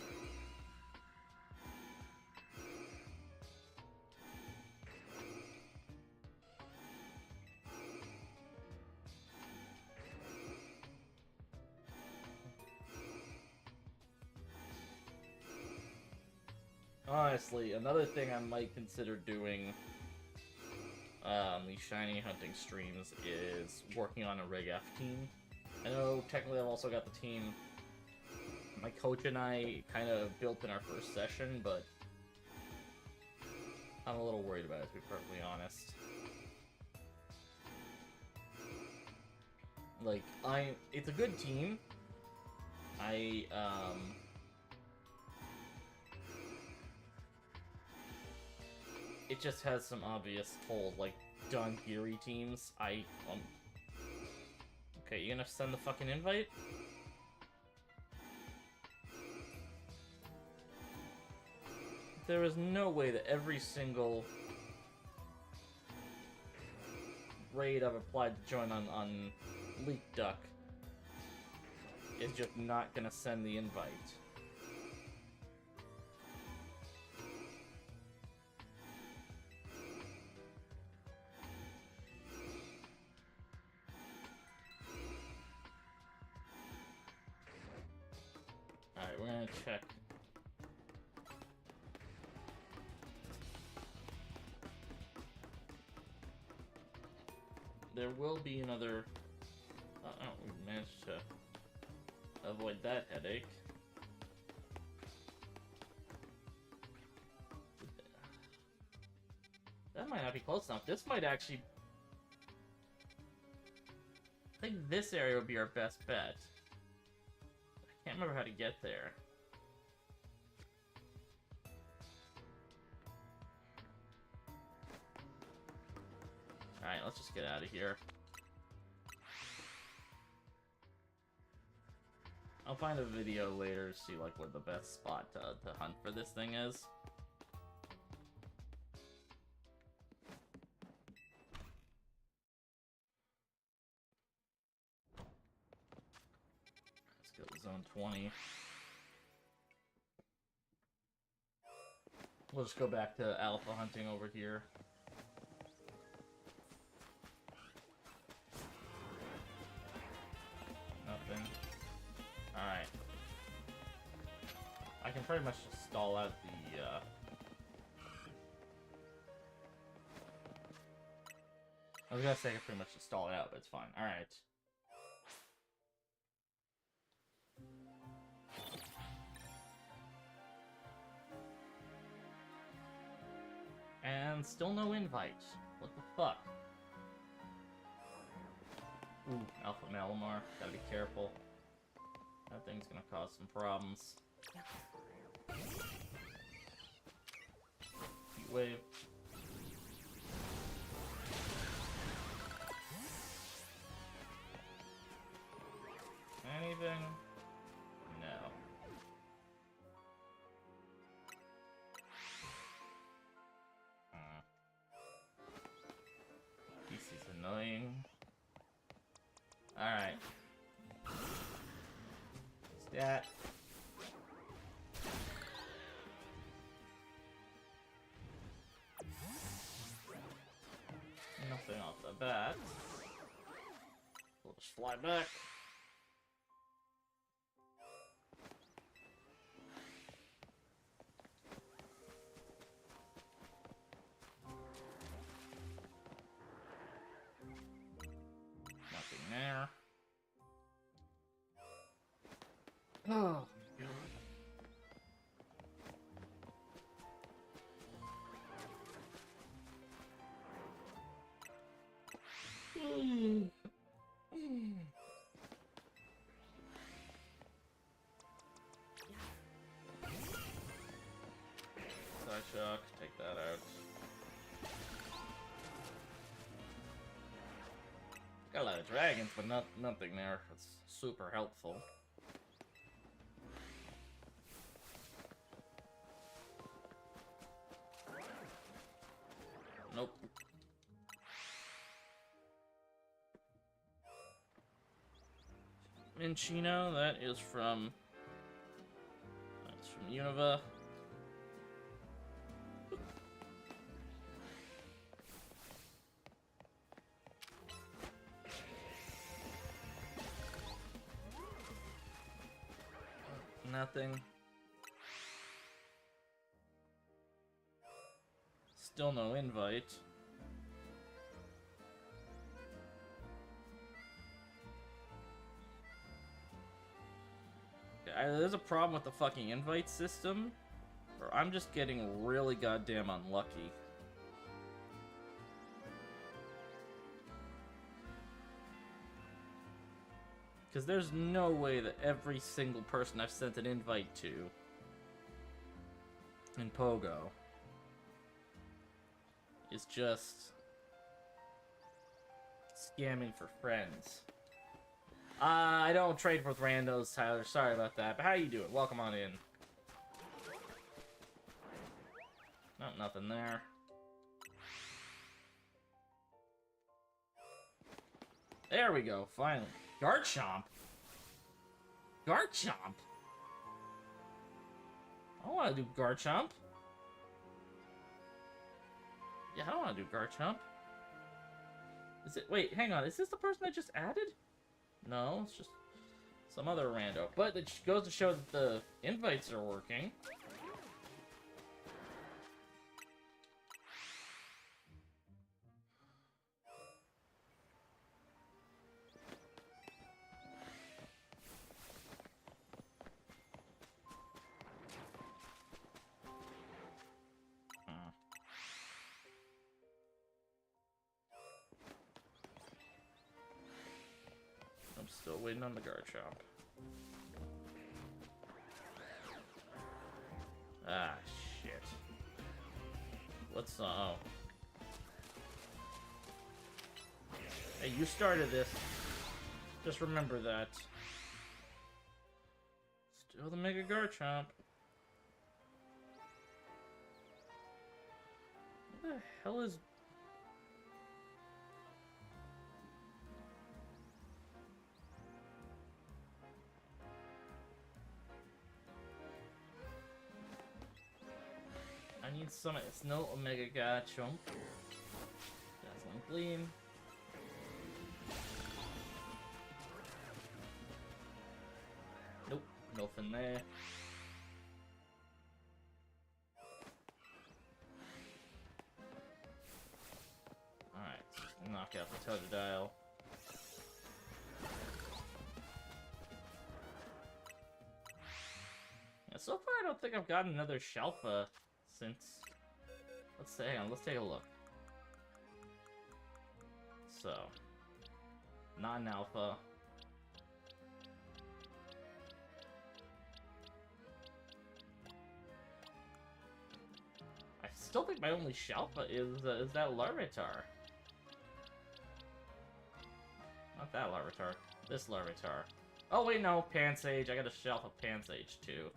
Honestly, another thing I might consider doing these shiny hunting streams is working on a Rig F team. I know technically I've also got the team my coach and I kind of built in our first session, but I'm a little worried about it, to be perfectly honest. Like, it's a good team. It just has some obvious holes, like Don Geary teams. Okay, you gonna send the fucking invite? There is no way that every single raid I've applied to join on Leak Duck is just not gonna send the invite. Alright, we're gonna check. There will be another... Oh, we managed to avoid that headache. That might not be close enough. This might actually... I think this area would be our best bet. I can't remember how to get there. Alright, let's just get out of here. I'll find a video later to see like what the best spot to hunt for this thing is. Let's go to zone 20. We'll just go back to alpha hunting over here. Nothing. Alright. I can pretty much just stall out the, I was gonna say I can pretty much just stall it out, but it's fine. Alright. And still no invite. What the fuck? Ooh, Alpha Malamar. Gotta be careful. That thing's gonna cause some problems. Heat wave. Anything? No. This is annoying. Alright. Stat. Nothing off the bat. We'll just fly back. Nothing there. Oh, God. Side shock, take that out. Got a lot of dragons, but nothing there. It's super helpful. Nope. Minchino, that is from... That's from Unova. Nothing. Still no invite. There's a problem with the fucking invite system, or I'm just getting really goddamn unlucky. Because there's no way that every single person I've sent an invite to in Pogo is just scamming for friends. I don't trade with randos, Tyler. Sorry about that. But how you doing? Welcome on in. Nothing there. There we go, finally. Garchomp? Garchomp? I don't want to do Garchomp. Yeah, I don't want to do Garchomp. Is it? Wait, hang on. Is this the person I just added? No, it's just some other rando. But it goes to show that the invites are working. I'm still waiting on the Garchomp. Ah, shit. What's oh. Hey, you started this. Just remember that. Still the Mega Garchomp. What the hell is... I need some... It's no Omega Garchomp. Dazzling Gleam. Nope, nothing there. Alright, knock out the Totodile. Yeah, so far I don't think I've gotten another Shalpa since... Let's say, hang on, let's take a look. So, non-alpha. I still think my only Shalpa is that Larvitar. Not that Larvitar. This Larvitar. Oh wait, no, Pansage. I got a Shalpa Pansage too.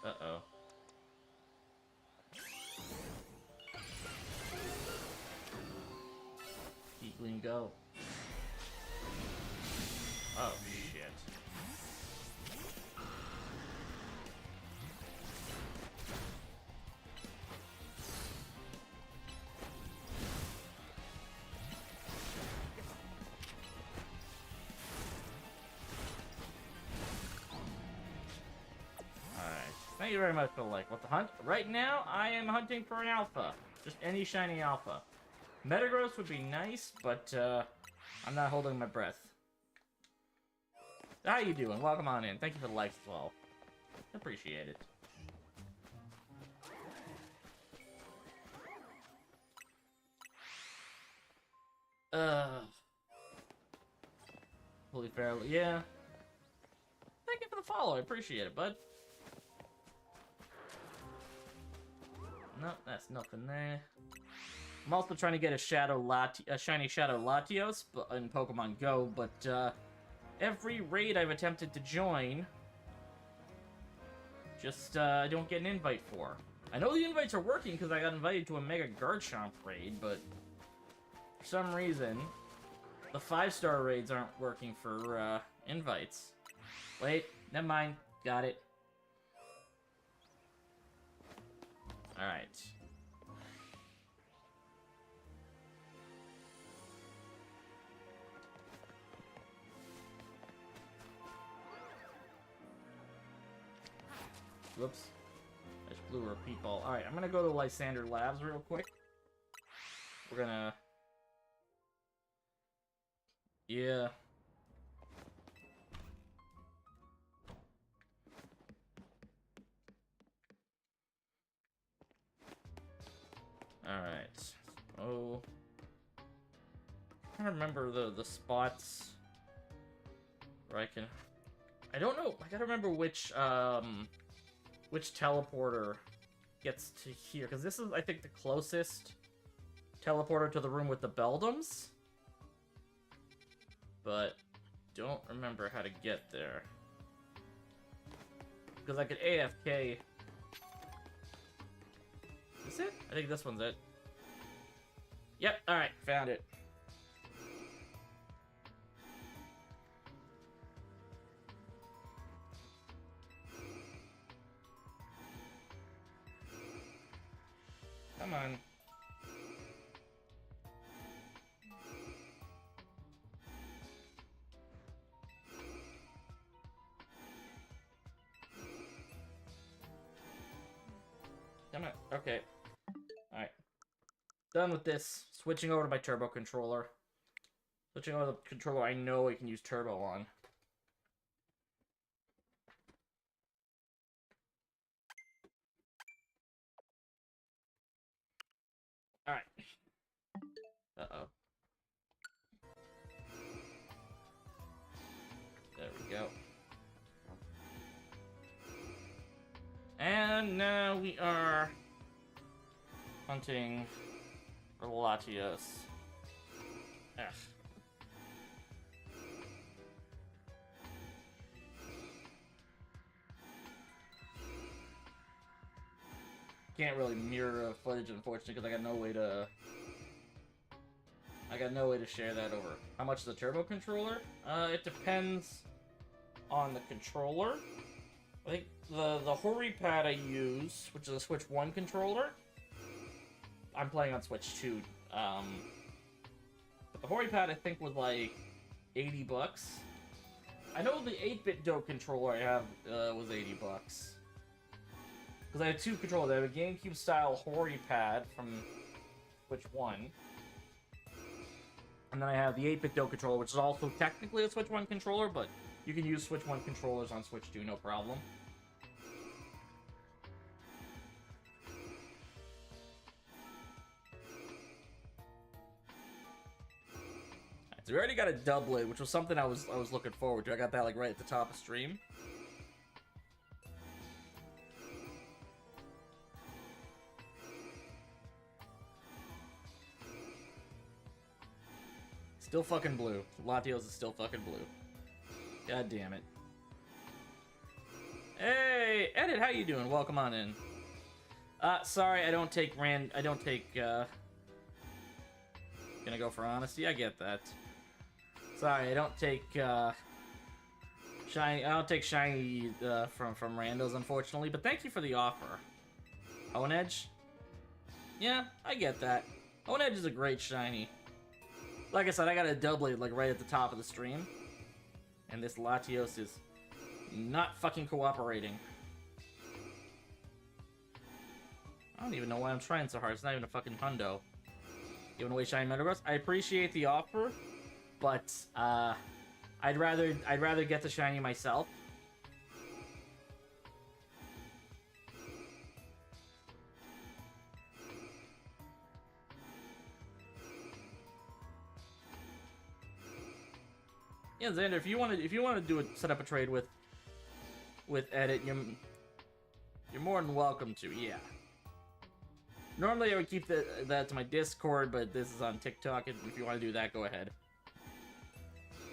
Uh-oh. Heat Gleam go. Oh, shit. Thank you very much for the like. What the hunt? Right now, I am hunting for an alpha. Just any shiny alpha. Metagross would be nice, but I'm not holding my breath. How you doing? Welcome on in. Thank you for the likes as well. Appreciate it. Fully fairly, yeah. Thank you for the follow. I appreciate it, bud. Nope, that's nothing there. I'm also trying to get a shiny Shadow Latios in Pokemon Go, but every raid I've attempted to join, just I don't get an invite for. I know the invites are working because I got invited to a Mega Garchomp raid, but for some reason, the 5-star raids aren't working for invites. Wait, never mind. Got it. Alright. Whoops. I just blew a repeat ball. Alright, I'm gonna go to Lysander Labs real quick. We're gonna... Yeah. Alright. Oh. trying to remember the spots where I can... I don't know. I gotta remember which teleporter gets to here, because this is, I think, the closest teleporter to the room with the Beldums. But don't remember how to get there. Because I could AFK. Is it? I think this one's it. Yep, alright, found it. Come on. Come on. Okay. Alright. Done with this. Switching over to my turbo controller. Switching over to the controller I know I can use turbo on. Alright. Uh-oh. There we go. And now we are hunting for Latios. Ugh. Can't really mirror footage, unfortunately, because I got no way to share that over. How much is the turbo controller? It depends on the controller. I think the Hori pad I use, which is a Switch 1 controller, I'm playing on Switch 2. But the Hori pad I think was like $80. I know the 8-bit Do controller I have was $80. Because I have two controllers. I have a GameCube style Hori pad from Switch 1. And then I have the 8-bit Do controller, which is also technically a Switch 1 controller, but you can use Switch 1 controllers on Switch 2, no problem. So we already got a doublet, which was something I was looking forward to. I got that like right at the top of stream. Still fucking blue. Latios is still fucking blue. God damn it. Hey, Edit, how you doing? Welcome on in. Sorry, I don't take gonna go for honesty. I get that. Sorry, I don't take shiny from randos, unfortunately. But thank you for the offer. Owen Edge. Yeah, I get that. Owen Edge is a great shiny. Like I said, I got a doublet like right at the top of the stream, and this Latios is not fucking cooperating. I don't even know why I'm trying so hard. It's not even a fucking hundo. Giving away shiny Metagross. I appreciate the offer, but I'd rather get the shiny myself. Yeah, Xander, if you want to set up a trade with Edit, you're more than welcome to. Yeah. Normally I would keep that to my Discord, but this is on TikTok, and if you want to do that, go ahead.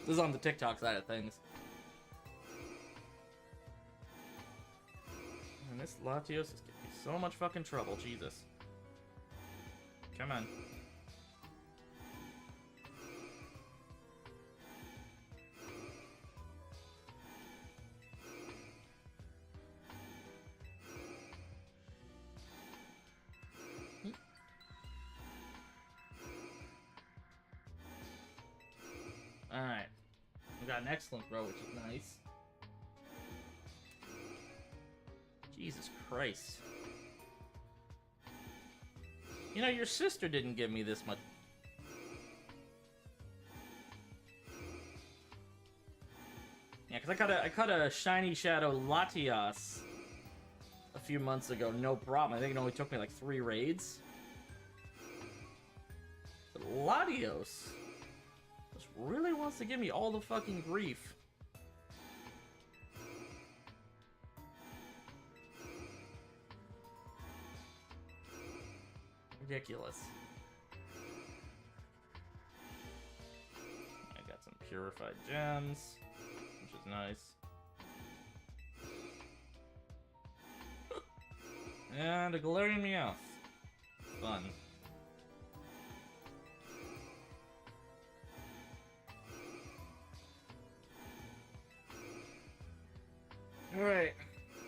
This is on the TikTok side of things. And this Latios is giving me so much fucking trouble, Jesus. Come on. Alright. We got an excellent throw, which is nice. Jesus Christ. You know, your sister didn't give me this much. Yeah, because I caught a shiny shadow Latios a few months ago, no problem. I think it only took me like 3 raids. But Latios. really wants to give me all the fucking grief. Ridiculous. I got some purified gems, which is nice. And a Galarian Meowth. Fun. Alright.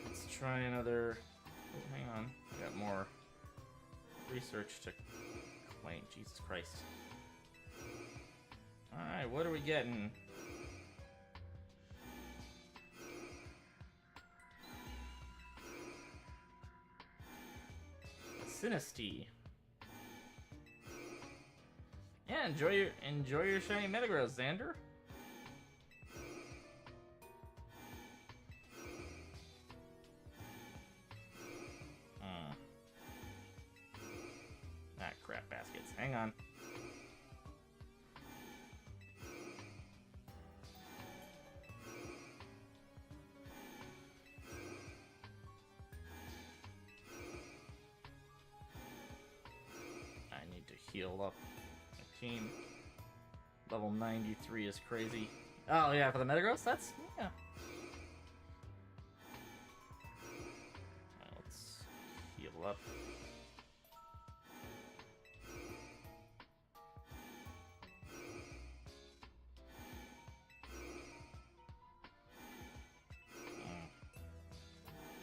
Let's try another... Oh, hang on. I got more research to claim. Jesus Christ. Alright, what are we getting? Sinistea. Yeah, enjoy your shiny Metagross, Xander. Ah, crap baskets. Hang on. Heal up my team. Level 93 is crazy. Oh yeah, for the Metagross? That's... yeah. Right, let's heal up.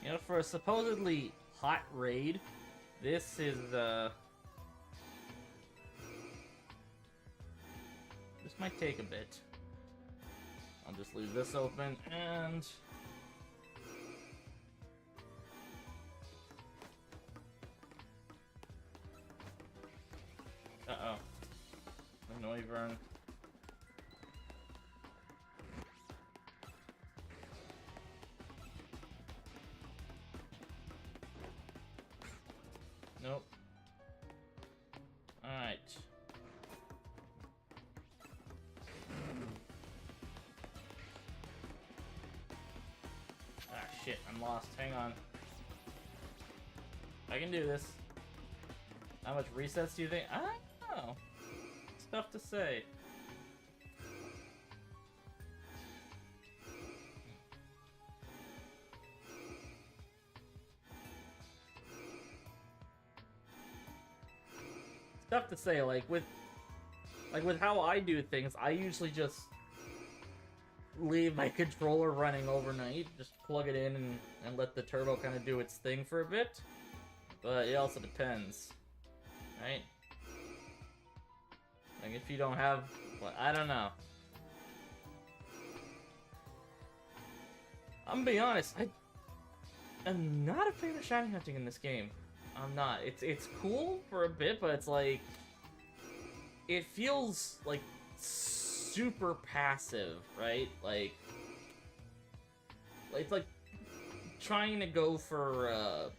You know, for a supposedly hot raid, this is this might take a bit. I'll just leave this open and... uh-oh. The Noivern. Nope. Alright. Ah, shit, I'm lost. Hang on. I can do this. How much resets do you think? I don't know. It's tough to say. Tough to say, like with how I do things, I usually just leave my controller running overnight, just plug it in and let the turbo kind of do its thing for a bit. But it also depends, right? Like if you don't have, well, I don't know. I'm gonna be honest, I'm not a fan of shiny hunting in this game. I'm not. It's cool for a bit, but it's like... it feels, like, super passive, right? Like... it's like trying to go for,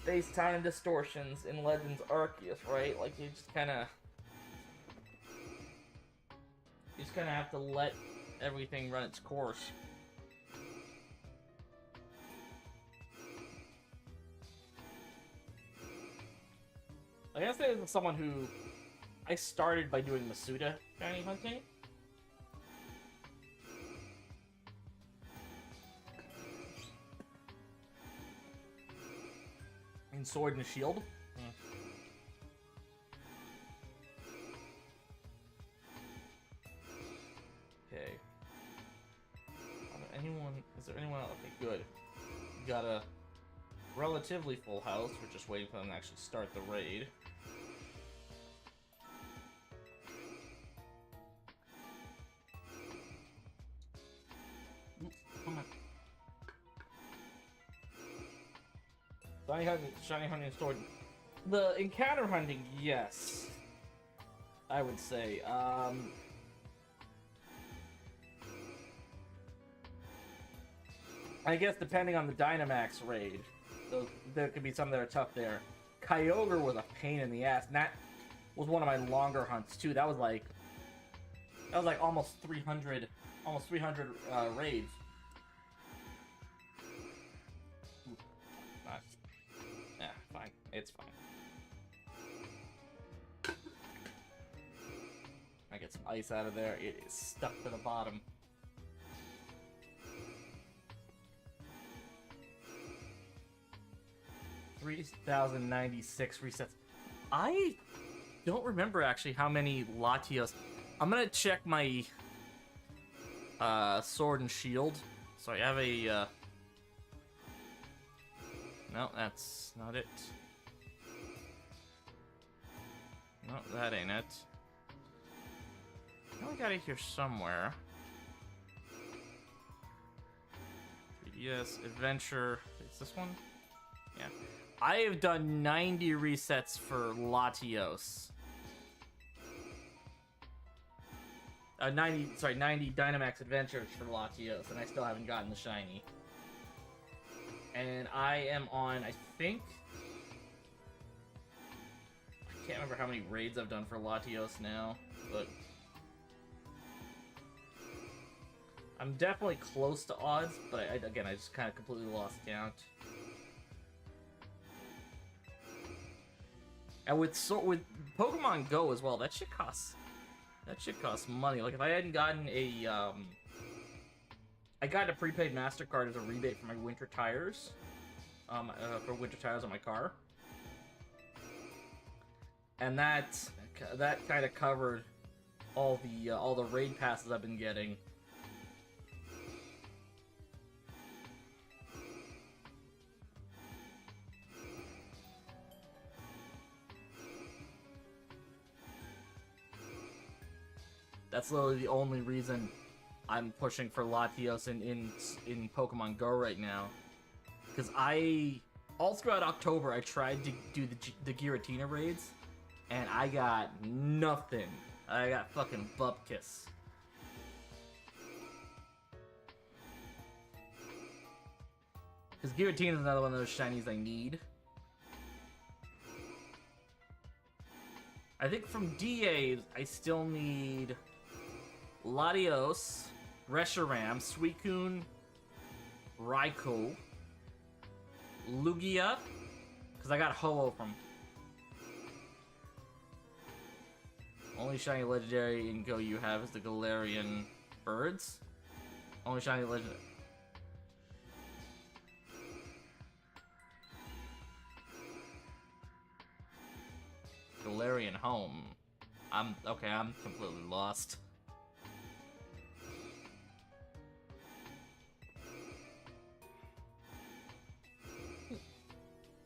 space-time distortions in Legends Arceus, right? Like, you just kinda... you just kinda have to let everything run its course. I guess as someone who... I started by doing Masuda shiny hunting. In Sword and Shield. Okay. Is there anyone else? Okay, good. We got a relatively full house. We're just waiting for them to actually start the raid. Shiny hunting stored. The encounter hunting, yes. I would say. I guess depending on the Dynamax raid, there could be some that are tough there. Kyogre was a pain in the ass. was one of my longer hunts too. That was like almost 300 raids. Nice. Yeah, fine. It's fine. I get some ice out of there. It is stuck to the bottom. $3,096 resets. I don't remember actually how many Latios. I'm gonna check my sword and shield. So I have a no, that's not it. No, that ain't it. I got it here somewhere. 3DS Adventure. Is this one? Yeah. I have done 90 resets for Latios. 90 Dynamax Adventures for Latios, and I still haven't gotten the shiny. And I am on, I think... I can't remember how many raids I've done for Latios now, but... I'm definitely close to odds, but again, I just kind of completely lost count. And with Pokemon Go as well, that shit costs money. Like if I hadn't gotten a I got a prepaid MasterCard as a rebate for my winter tires, for winter tires on my car, and that kind of covered all the raid passes I've been getting. That's literally the only reason I'm pushing for Latios in Pokemon Go right now. Because all throughout October, I tried to do the Giratina raids, and I got nothing. I got fucking Bupkis. Because Giratina is another one of those shinies I need. I think from DAs, I still need Latios, Reshiram, Suicune, Raikou, Lugia, because I got Ho-Oh from. Only shiny legendary in Go you have is the Galarian birds. Only shiny legend. Galarian home. I'm completely lost.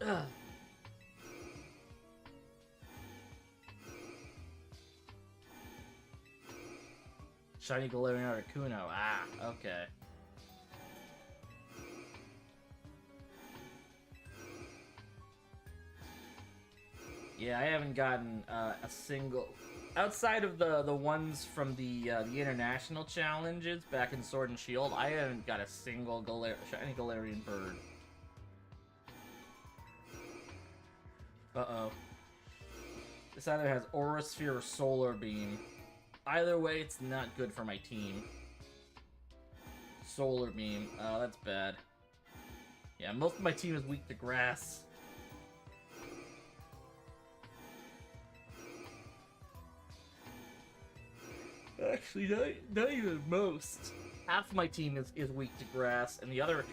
Ugh. Shiny Galarian Articuno. Ah, okay. Yeah, I haven't gotten a single outside of the ones from the international challenges back in Sword and Shield. I haven't got a single shiny Galarian bird. Uh-oh. This either has Aura Sphere or Solar Beam. Either way, it's not good for my team. Solar Beam. Oh, that's bad. Yeah, most of my team is weak to grass. Actually, not even most. Half my team is weak to grass, and the other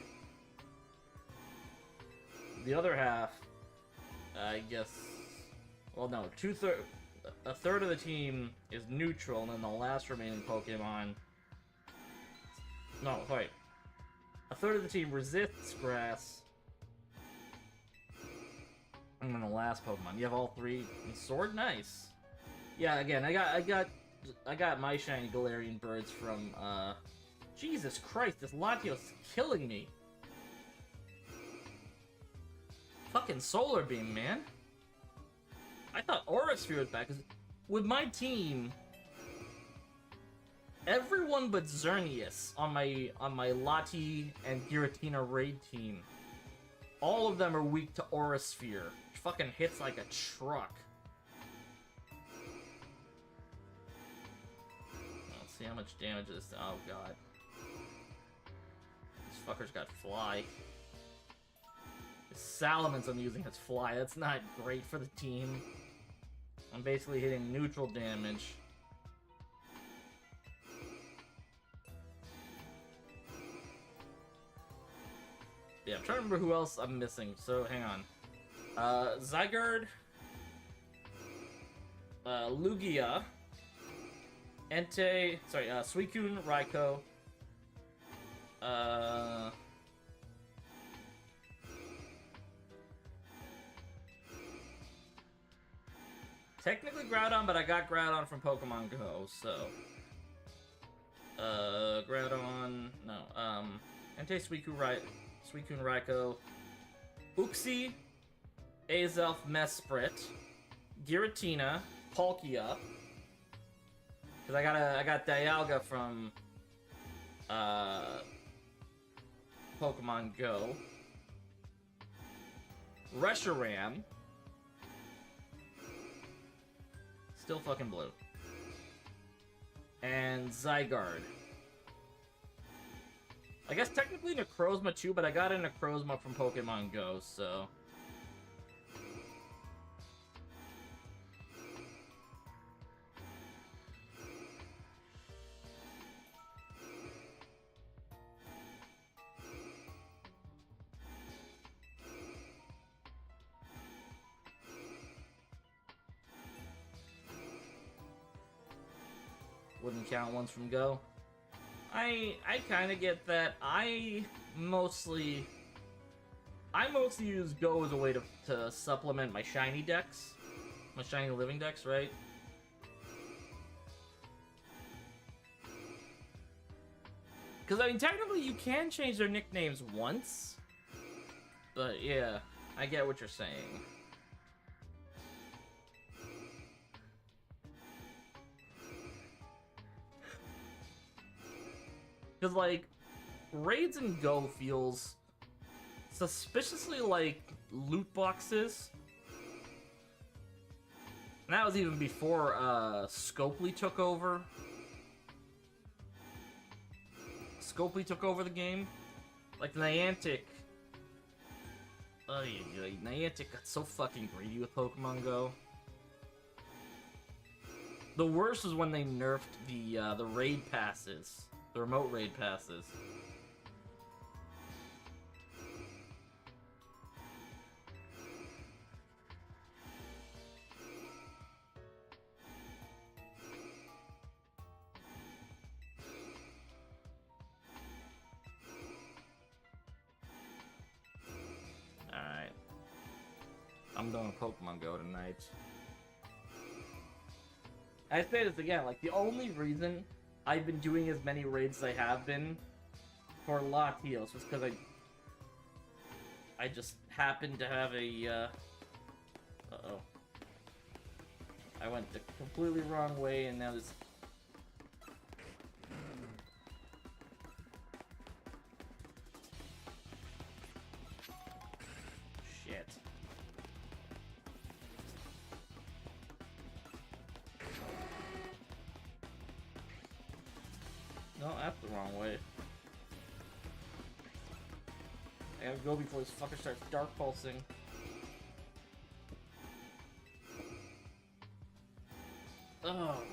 half, I guess. Well, no, a third of the team is neutral, and then the last remaining Pokemon. No, wait. A third of the team resists grass, and then the last Pokemon. You have all three. And Sword, nice. Yeah, again, I got my shiny Galarian birds from. Jesus Christ, this Latios is killing me. Fucking Solar Beam, man. I thought Aura Sphere was back, because with my team, everyone but Xerneas on my Lati and Giratina raid team, all of them are weak to Aura Sphere, which fucking hits like a truck. See how much damage this. Oh god. This fucker's got fly. The Salamence I'm using has fly. That's not great for the team. I'm basically hitting neutral damage. Yeah, I'm trying to remember who else I'm missing, so hang on. Zygarde, Lugia, Entei, sorry, Suicune, Raikou, technically Groudon, but I got Groudon from Pokemon Go, so... Groudon... No, Entei, Suicune, Raikou, Uxie, Azelf, Mesprit, Giratina, Palkia, because I got Dialga from Pokemon Go, Reshiram, still fucking blue, and Zygarde. I guess technically Necrozma too, but I got a Necrozma from Pokemon Go, so... Wouldn't count ones from Go. I kind of get that. I mostly use Go as a way to supplement my shiny decks, my shiny living decks, right? Because I mean, technically, you can change their nicknames once, but yeah, I get what you're saying. Because, like, raids in Go feels suspiciously like loot boxes. And that was even before Scopely took over. Scopely took over the game. Like, Niantic... Niantic got so fucking greedy with Pokemon Go. The worst is when they nerfed the raid passes. The remote raid passes. Alright. I'm doing Pokemon Go tonight. I say this again, like, the only reason I've been doing as many raids as I have been for Latios was because I just happened to have a, uh-oh. I went the completely wrong way, and now there's... Shit. No, that's the wrong way. I gotta go before this fucker starts dark pulsing. Oh.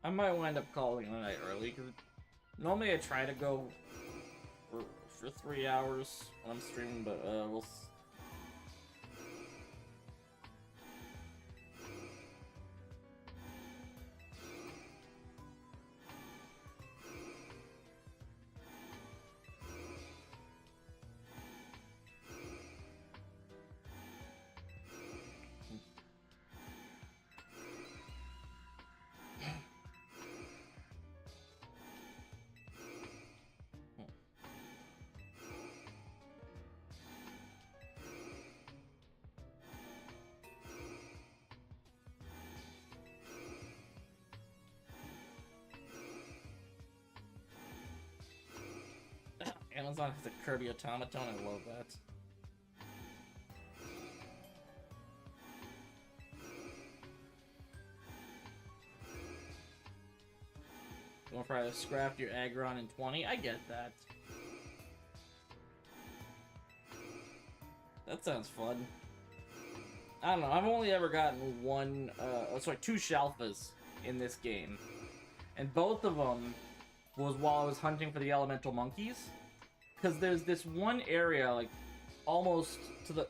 I might wind up calling the night early, because normally I try to go for 3 hours when I'm streaming, but we'll... Amazon has a Kirby automaton. I love that. Going for to scrap your Aggron in 20. I get that. That sounds fun. I don't know. I've only ever gotten two Shalfas in this game, and both of them was while I was hunting for the elemental monkeys. Because there's this one area, like almost at the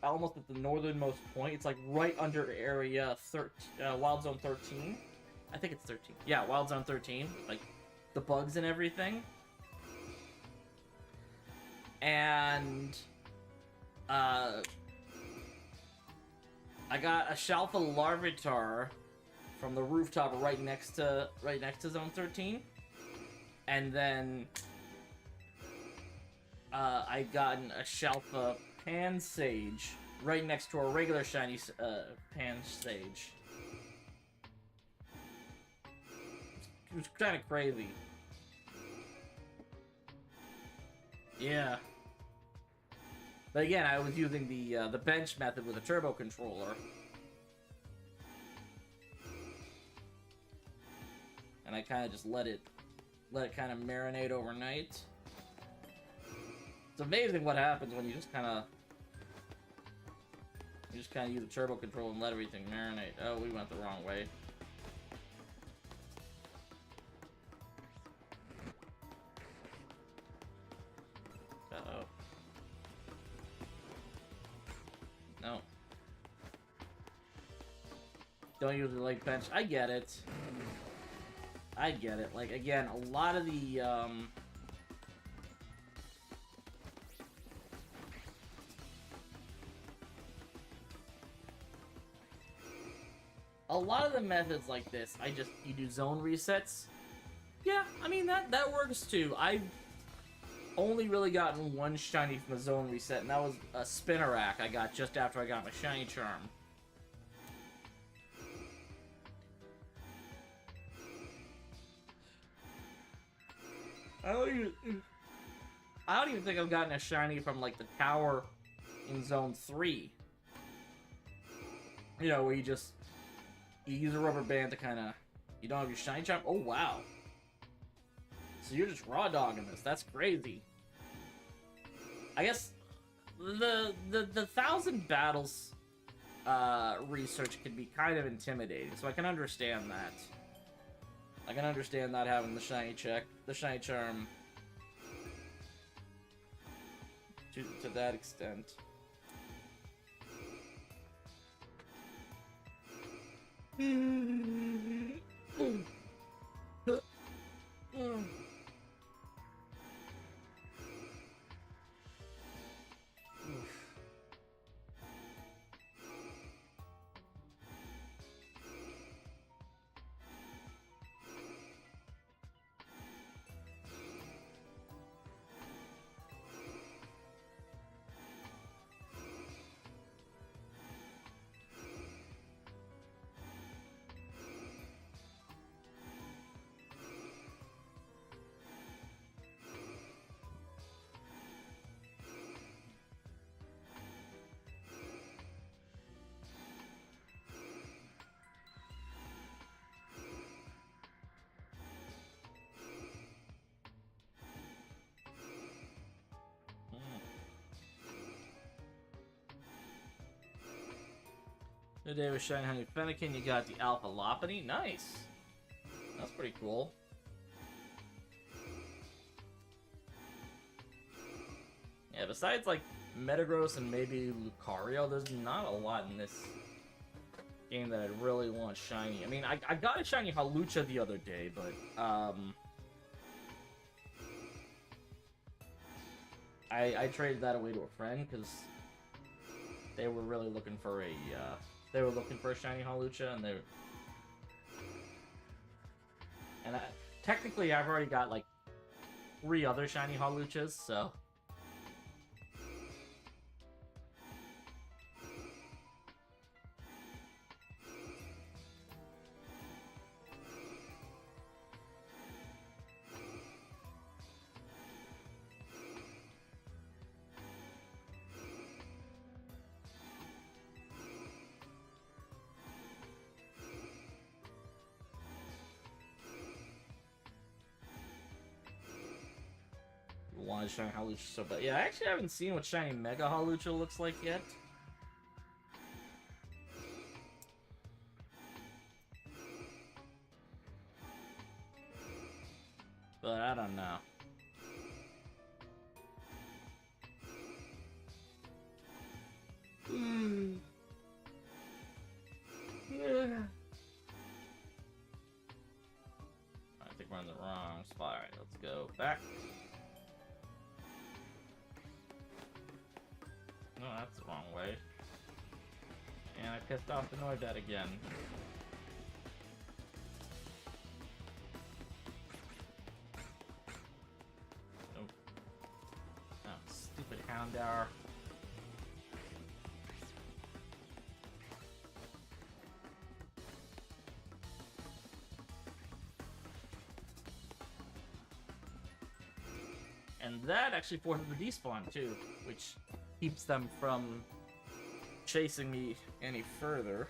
northernmost point. It's like right under area Wild Zone 13. I think it's 13. Yeah, Wild Zone 13. Like the bugs and everything. And I got a Shalfa Larvitar from the rooftop right next to Zone 13, and then I gotten a Shalfa Pansage right next to a regular shiny Pansage. It was kind of crazy. Yeah. But again, I was using the bench method with a turbo controller. And I kind of just let it kind of marinate overnight. It's amazing what happens when you just kind of use a turbo controller and let everything marinate. Oh, we went the wrong way. Uh-oh. No. Don't usually like bench. I get it. I get it. Like, again, a lot of the, methods like this, you do zone resets. Yeah, I mean, that works too. I've only really gotten one shiny from a zone reset, and that was a Spinnerack I got just after I got my shiny charm. I don't even think I've gotten a shiny from, like, the tower in Zone 3. You know, where you use a rubber band to kind of... You don't have your shiny charm? Oh, wow. So you're just raw dogging this. That's crazy. I guess the 1,000 battles research can be kind of intimidating, so I can understand that. I can understand not having the shiny charm to that extent. Today with Shiny Honey Fennekin, you got the Alpha Lopunny. Nice. That's pretty cool. Yeah, besides like Metagross and maybe Lucario, there's not a lot in this game that I'd really want shiny. I mean, I got a shiny Hawlucha the other day, but I traded that away to a friend because they were really looking for a shiny Hawlucha, and technically I've already got like 3 other shiny Hawluchas, so. wanted Shiny Hawlucha so bad. Yeah, I actually haven't seen what Shiny Mega Hawlucha looks like yet. But I don't know. Yeah. I think we're in the wrong spot. Alright, let's go back. No, that's the wrong way. And I pissed off the Noivdet again. Oh, stupid Houndour. And that actually forces the despawn too, which keeps them from chasing me any further.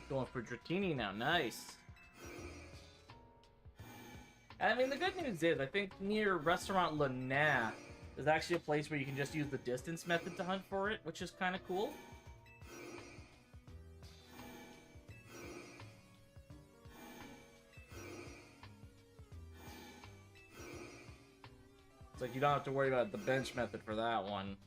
Going for Dratini now, nice. I mean, the good news is, I think near Restaurant Lana, there's actually a place where you can just use the distance method to hunt for it, which is kind of cool. It's like you don't have to worry about the bench method for that one.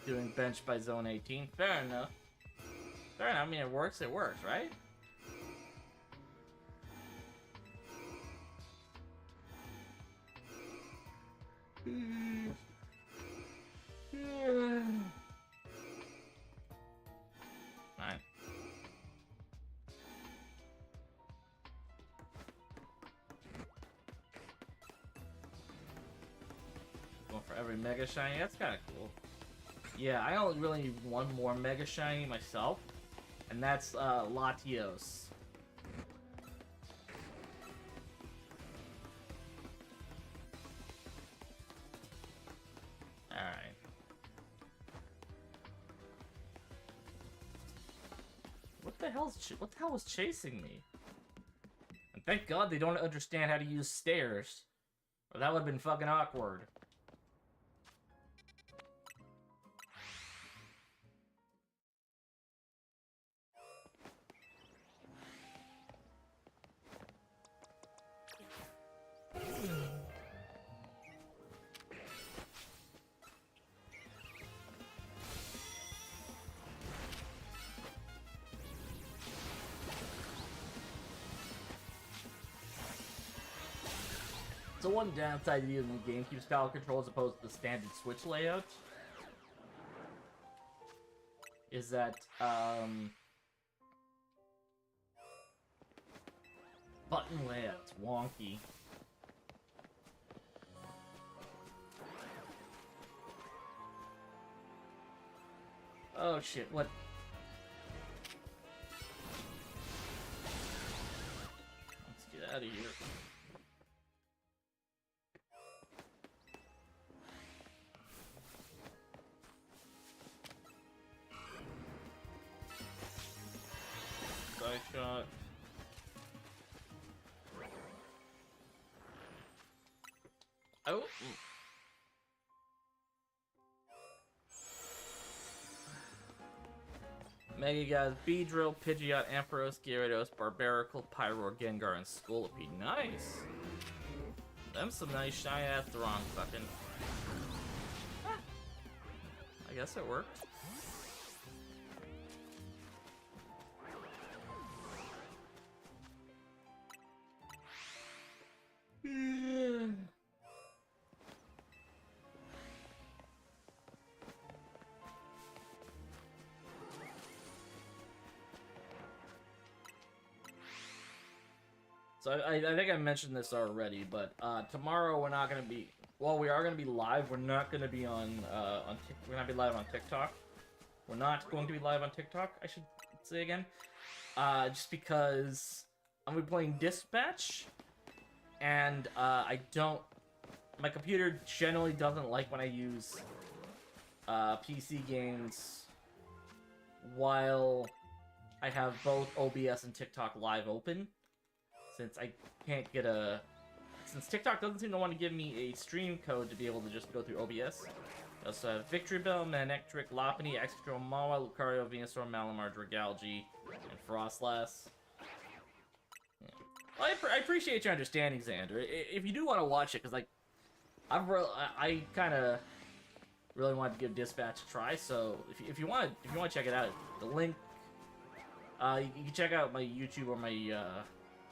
Doing bench by zone 18. Fair enough. Fair enough. I mean, it works, right? Fine. Going for every Mega Shiny. That's kind of cool. Yeah, I only really need one more Mega Shiny myself, and that's Latios. Alright. What the hell was chasing me? And thank God they don't understand how to use stairs, or that would have been fucking awkward. So one downside to using the GameCube style control as opposed to the standard Switch layout is that button layout's wonky. Oh shit, what? Let's get out of here. Shot. Oh. Mega Guys, Beedrill, Pidgeot, Ampharos, Gyarados, Barbaracle, Pyroar, Gengar, and Scolipede. Nice! Them some nice shiny ass Throng fucking. Ah. I guess it worked. So I think I mentioned this already, but tomorrow we're not gonna be. Well, we are gonna be live. We're not gonna be on we're gonna be live on TikTok. We're not going to be live on TikTok. I should say again, just because I'm gonna be playing Dispatch, and I don't. My computer generally doesn't like when I use PC games while I have both OBS and TikTok live open. Since I can't get a... Since TikTok doesn't seem to want to give me a stream code to be able to just go through OBS. I also have Victory Bell, Manectric, Lopunny, Excadrill, Mawa, Lucario, Venusaur, Malamar, Dragalge, and Frostlass. Yeah. Well, I appreciate your understanding, Xander. If you do want to watch it, because, like, I kind of really wanted to give Dispatch a try, so if you want to check it out, the link, you can check out my YouTube or my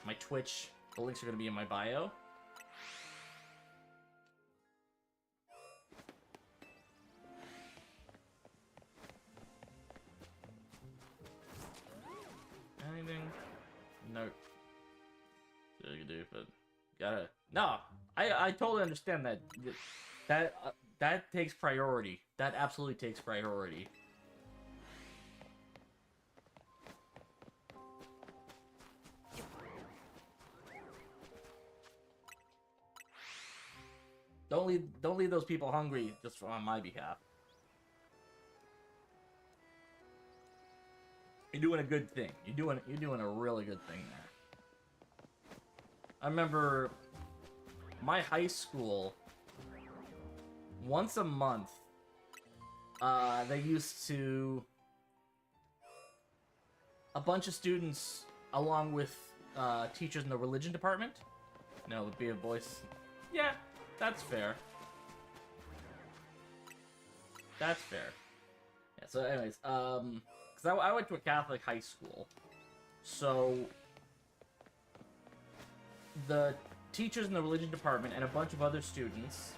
my Twitch. The links are going to be in my bio. Anything? No. So you can do, but gotta. No, I totally understand that. That takes priority. That absolutely takes priority. Don't leave those people hungry just on my behalf. You're doing a good thing. You're doing a really good thing there. I remember my high school, once a month, they used to, a bunch of students along with teachers in the religion department, no, would be a voice. Yeah, that's fair. That's fair. Yeah, so anyways, because I went to a Catholic high school, so the teachers in the religion department and a bunch of other students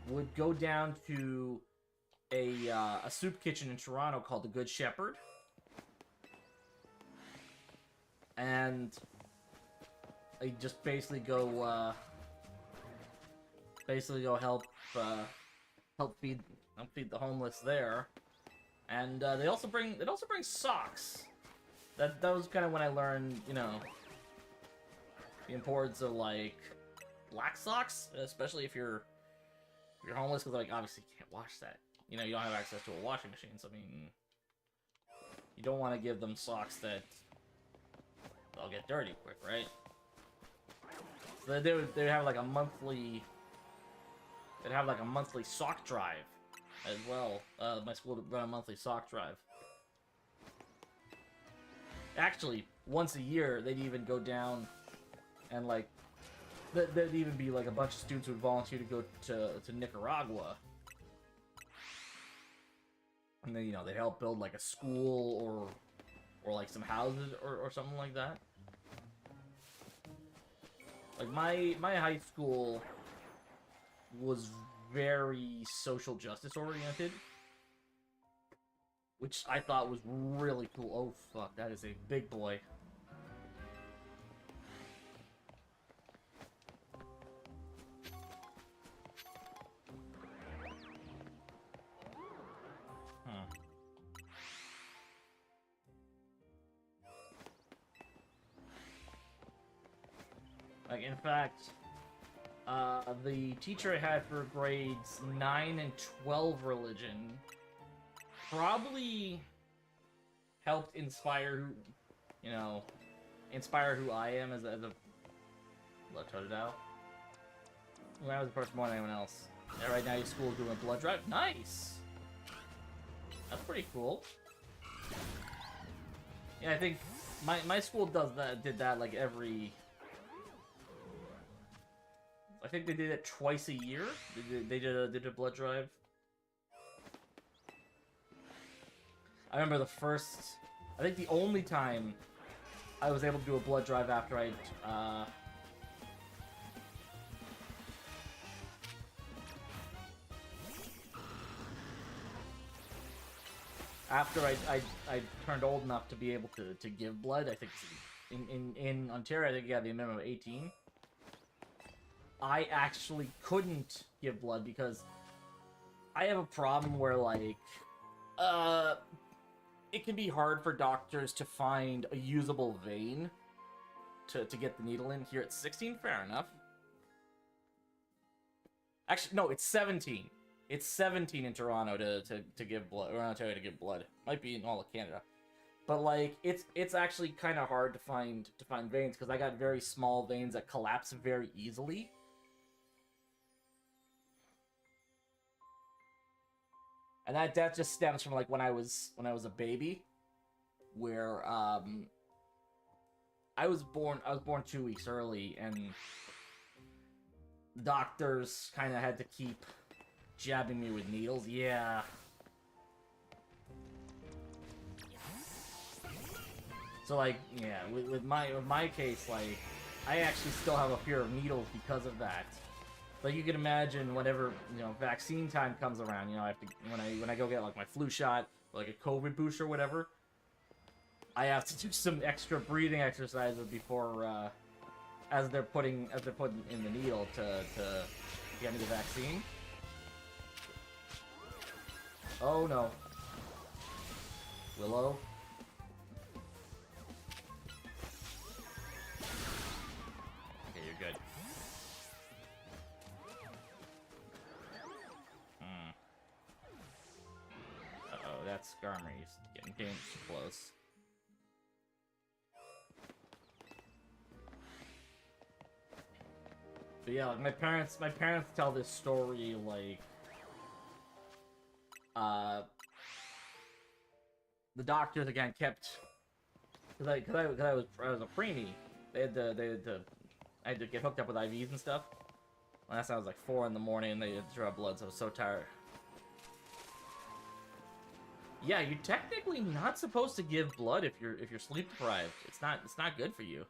would go down to a soup kitchen in Toronto called the Good Shepherd, and I just basically go help feed the homeless there, and they also bring socks. That was kind of when I learned, you know, the importance of like black socks, especially if you're homeless, because like obviously you can't wash that. You know, you don't have access to a washing machine, so I mean, you don't want to give them socks that they'll get dirty quick, right? So they would have like a monthly. They'd have like a monthly sock drive as well. My school would run a monthly sock drive. Actually, once a year, they'd even go down and like, there'd even be like a bunch of students who would volunteer to go to Nicaragua. And then, you know, they'd help build like a school or like some houses or something like that. Like my high school was very social justice oriented, which I thought was really cool. Oh fuck, that is a big boy. Like, in fact, the teacher I had for grades 9 and 12 religion probably helped inspire who I am as a blood Totodile. When I was a person more than anyone else. And right now your school is doing a blood drive. Nice! That's pretty cool. Yeah, I think my school did that like every... I think they did it twice a year. They did a blood drive. I remember I think the only time I was able to do a blood drive after I turned old enough to be able to give blood. I think in Ontario, I think you got the minimum of 18. I actually couldn't give blood because I have a problem where, like, it can be hard for doctors to find a usable vein to get the needle in. Here it's 16, fair enough. Actually, no, it's 17. It's 17 in Toronto to give blood, or in Ontario to give blood. Might be in all of Canada. But, like, it's actually kind of hard to find veins, because I got very small veins that collapse very easily. And that just stems from, like, when I was a baby, where I was born 2 weeks early, and doctors kind of had to keep jabbing me with needles. Yeah. So, like, yeah, with my case, like, I actually still have a fear of needles because of that. Like, you can imagine whenever, you know, vaccine time comes around, you know, I have to, when I go get, like, my flu shot, like a COVID boost or whatever, I have to do some extra breathing exercises before, as they're putting in the needle to get me the vaccine. Oh no. Willow. Okay, you're good. Uh-oh, that Skarmory's getting dangerously close. But yeah, like, my parents tell this story, like, the doctors again kept, cause I was a preemie. I had to get hooked up with IVs and stuff. Last time I was like 4 in the morning, and they had to draw blood, so I was so tired. Yeah, you're technically not supposed to give blood if you're sleep deprived. It's not good for you.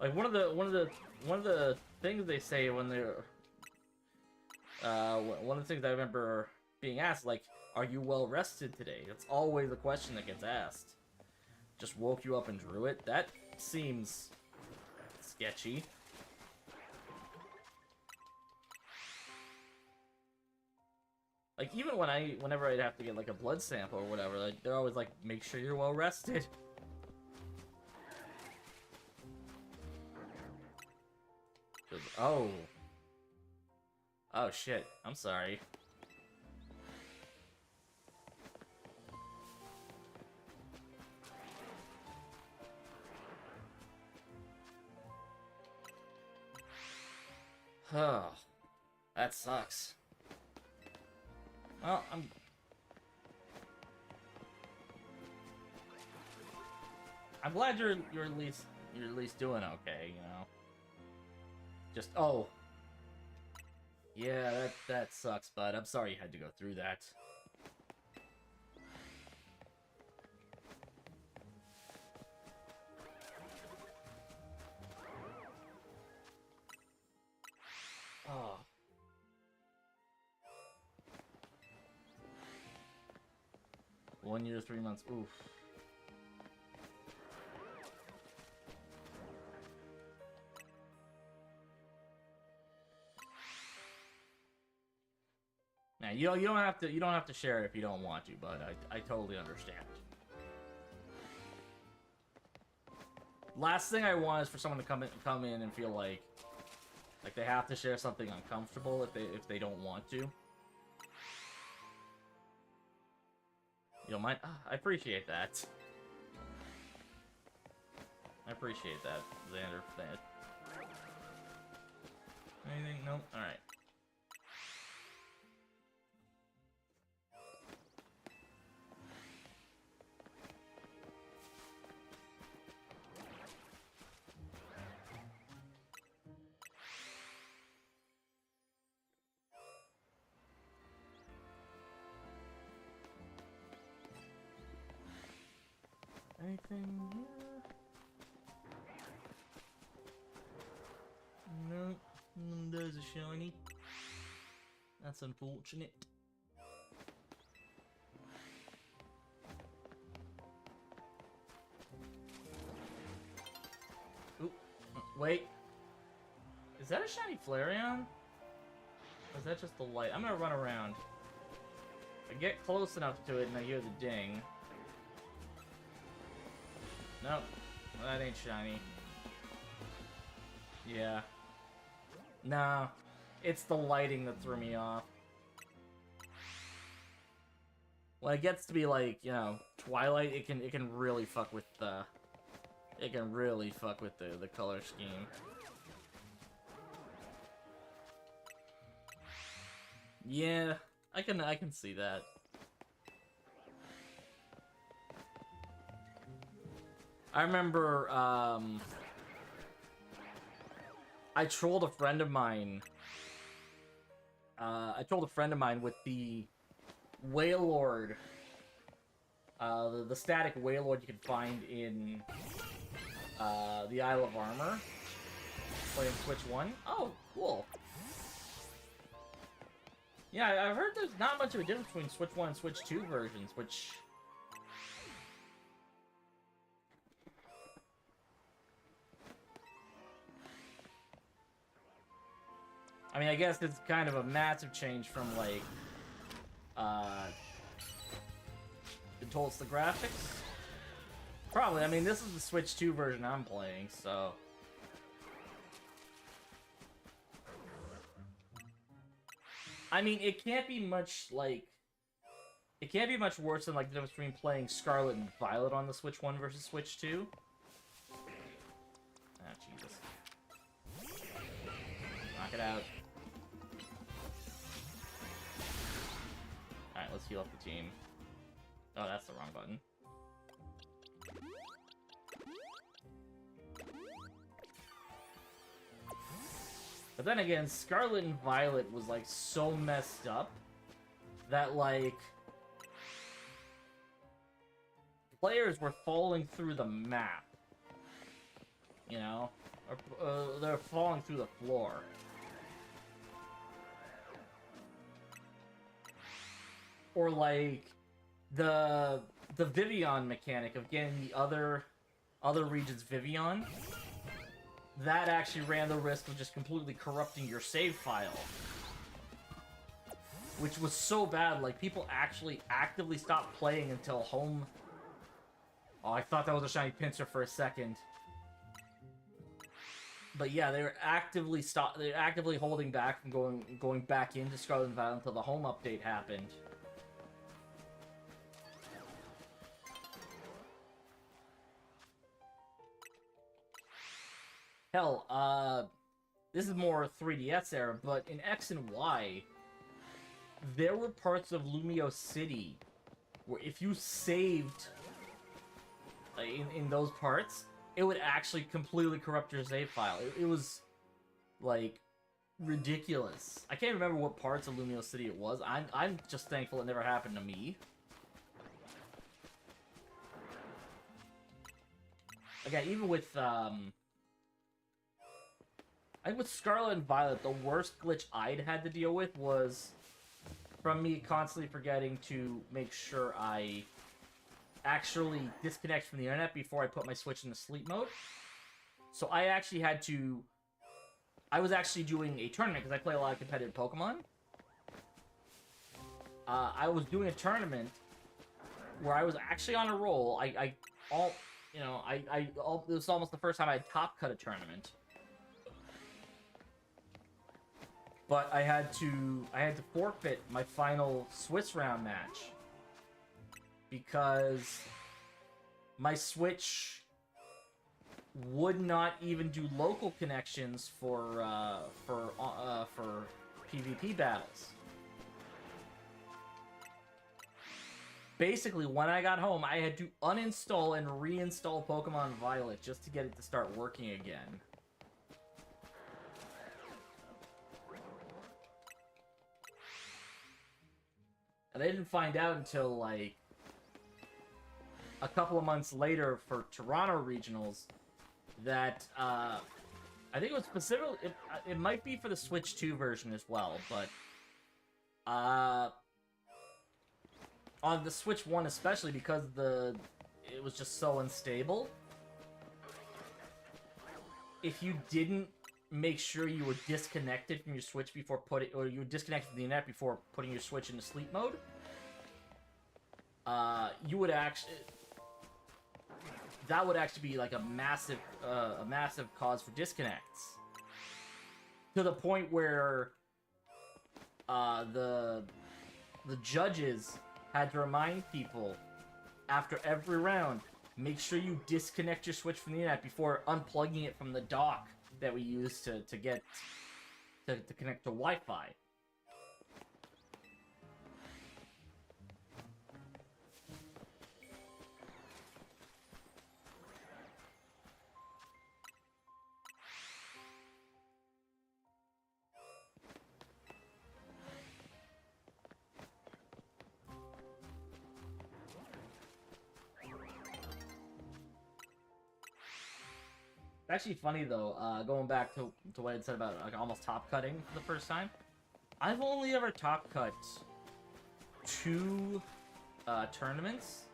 Like, one of the things they say when they're one of the things I remember being asked, like, are you well rested today? That's always a question that gets asked. Just woke you up and drew it? That seems sketchy. Like, even whenever I'd have to get, like, a blood sample or whatever, like, they're always like, make sure you're well rested. Oh. Oh, shit. I'm sorry. Oh. That sucks. Well, I'm glad you're at least doing okay, you know. Just, oh. Yeah, that sucks, bud. I'm sorry you had to go through that. Oh. 1 year, 3 months. Oof. Now, you don't have to share it if you don't want to, but I totally understand. Last thing I want is for someone to come in and feel like they have to share something uncomfortable if they don't want to. You don't mind? I appreciate that. I appreciate that, Xander. Anything? Nope. All right. Anything here? No, there's a shiny. That's unfortunate. Wait. Is that a shiny Flareon? Or is that just the light? I'm gonna run around. I get close enough to it and I hear the ding. Nope. That ain't shiny. Yeah. Nah. It's the lighting that threw me off. When it gets to be like, you know, Twilight, it can really fuck with the the color scheme. Yeah, I can see that. I remember I trolled a friend of mine. With the Wailord, the static Wailord you can find in the Isle of Armor, playing Switch 1. Oh, cool. Yeah, I've heard there's not much of a difference between Switch 1 and Switch 2 versions, which... I mean, I guess it's kind of a massive change from, like, towards the graphics? Probably. I mean, this is the Switch 2 version I'm playing, so... I mean, it can't be much, like... It can't be much worse than, like, the difference between playing Scarlet and Violet on the Switch 1 versus Switch 2. Ah, Jesus. Knock it out. Alright, let's heal up the team. Oh, that's the wrong button. But then again, Scarlet and Violet was, like, so messed up that, like, players were falling through the map. You know? Or, they're falling through the floor. Or, like, the Vivian mechanic of getting the other region's Vivian, that actually ran the risk of just completely corrupting your save file. Which was so bad, like, people actually actively stopped playing until home... Oh, I thought that was a shiny Pinsir for a second. But yeah, they were actively holding back from going back into Scarlet and Violet until the home update happened. Hell, this is more 3DS era, but in X and Y, there were parts of Lumio City where if you saved in those parts, it would actually completely corrupt your save file. It was, like, ridiculous. I can't remember what parts of Lumio City it was. I'm just thankful it never happened to me. Again, even with, I think with Scarlet and Violet, the worst glitch I'd had to deal with was from me constantly forgetting to make sure I actually disconnect from the internet before I put my Switch into sleep mode. So I actually had to... I was actually doing a tournament, because I play a lot of competitive Pokemon. I was doing a tournament where I was actually on a roll. It was almost the first time I had top cut a tournament. But I had to forfeit my final Swiss round match because my Switch would not even do local connections for PvP battles. Basically, when I got home, I had to uninstall and reinstall Pokemon Violet just to get it to start working again. And I didn't find out until, like, a couple of months later for Toronto Regionals that, I think it was specifically, it might be for the Switch 2 version as well, but, on the Switch 1 especially, because it was just so unstable, if you didn't make sure you were disconnected from your Switch before or you were disconnected from the internet before putting your Switch into sleep mode, you would actually... That would actually be like a massive cause for disconnects. To the point where the judges had to remind people after every round, make sure you disconnect your Switch from the internet before unplugging it from the dock that we use to connect to Wi-Fi. Actually funny though, going back to what I said about like almost top cutting for the first time. I've only ever top cut 2 tournaments.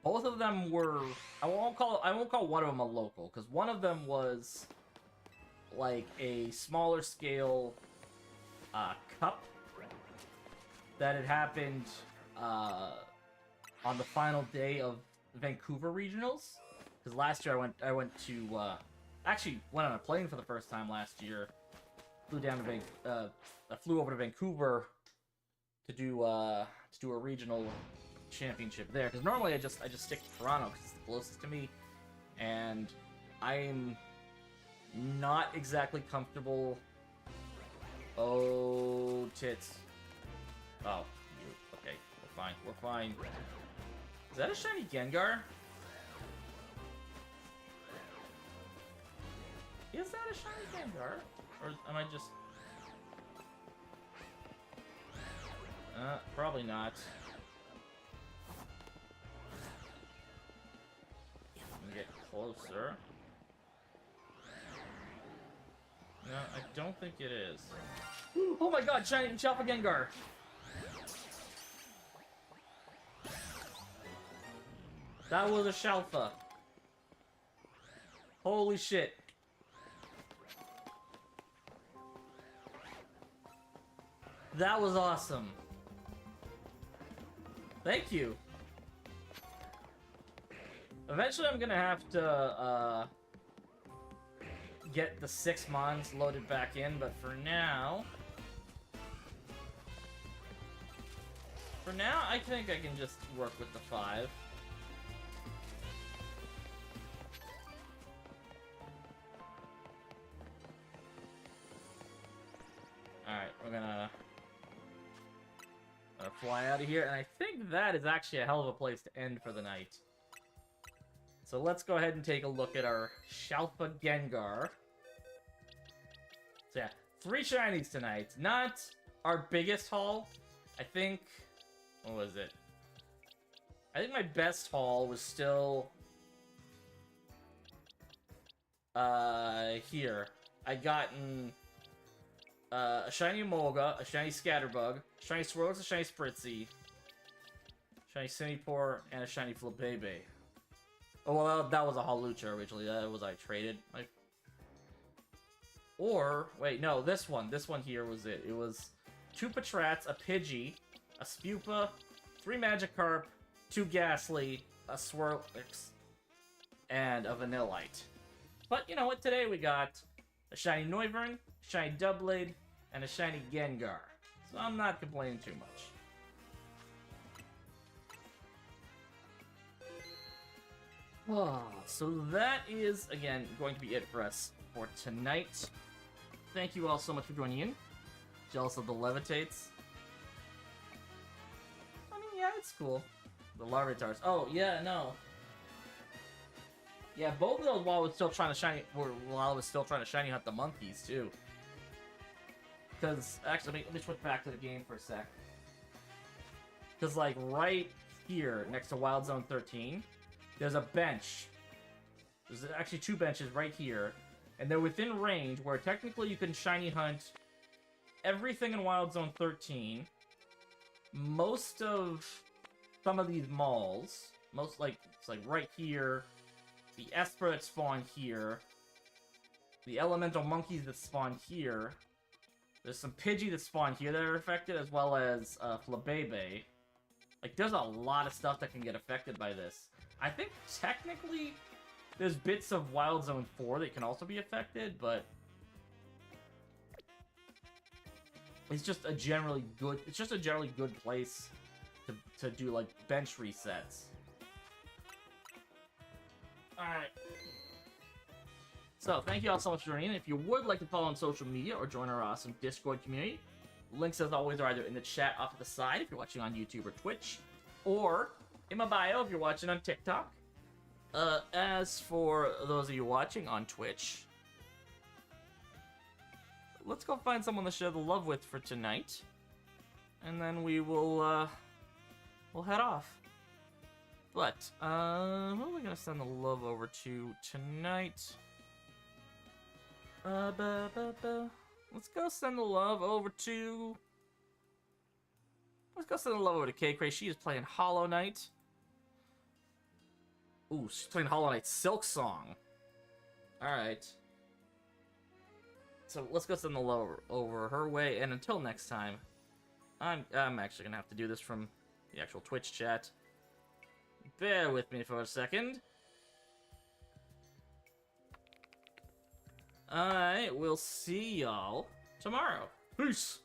Both of them were I won't call one of them a local, because one of them was like a smaller scale cup that had happened on the final day of Vancouver regionals. Because last year I went to actually went on a plane for the first time last year. Flew down to I flew over to Vancouver to do a regional championship there. Because normally I just stick to Toronto because it's the closest to me, and I'm not exactly comfortable. Oh tits! Oh, okay, we're fine. We're fine. Is that a shiny Gengar? Is that a shiny Gengar? Or am I just... probably not. Get closer. No, I don't think it is. Oh my god, shiny Shalpa Gengar! That was a Shalpa. Holy shit. That was awesome. Thank you. Eventually I'm gonna have to get the 6 mons loaded back in, but for now I think I can just work with the 5. Alright, we're gonna fly out of here, and I think that is actually a hell of a place to end for the night. So let's go ahead and take a look at our Shalpa Gengar. So yeah, 3 shinies tonight. Not our biggest haul. I think... What was it? I think my best haul was still... here. I gotten... a shiny Molga, a shiny Scatterbug, a shiny Swirlix, a shiny Spritzy, shiny Simipour, and a shiny Flabebe. Oh, well, that was a Hawlucha originally. That was I traded. Or, wait, no, this one here was it. It was 2 Patrats, a Pidgey, a Spupa, 3 Magikarp, 2 Ghastly, a Swirlix, and a Vanillite. But, you know what, today we got a shiny Noivern, shiny Doublade, and a shiny Gengar. So I'm not complaining too much. Oh, so that is, again, going to be it for us for tonight. Thank you all so much for joining in. Jealous of the Levitates. I mean, yeah, it's cool. The Larvitars. Oh, yeah, no. Yeah, both of those while I was still trying to shiny hunt the monkeys too. Because actually, let me switch back to the game for a sec. Because like right here next to Wild Zone 13, there's a bench. There's actually 2 benches right here, and they're within range where technically you can shiny hunt everything in Wild Zone 13. Most of some of these malls, it's like right here. The Esper that spawned here, the elemental monkeys that spawn here. There's some Pidgey that spawn here that are affected, as well as Flabebe. Like, there's a lot of stuff that can get affected by this. I think, technically, there's bits of Wild Zone 4 that can also be affected, but... It's just a generally good... It's just a generally good place to do, like, bench resets. Alright. So, thank you all so much for joining in. If you would like to follow on social media or join our awesome Discord community, links, as always, are either in the chat off to the side if you're watching on YouTube or Twitch, or in my bio if you're watching on TikTok. As for those of you watching on Twitch, let's go find someone to share the love with for tonight, and then we will, we'll head off. But, who are we gonna send the love over to tonight? Let's go send the love over to... Let's go send the love over to K-Cray. She is playing Hollow Knight. Ooh, she's playing Hollow Knight Silk Song. Alright. So let's go send the love over her way, and until next time, I'm actually gonna have to do this from the actual Twitch chat. Bear with me for a second. I will see y'all tomorrow. Peace!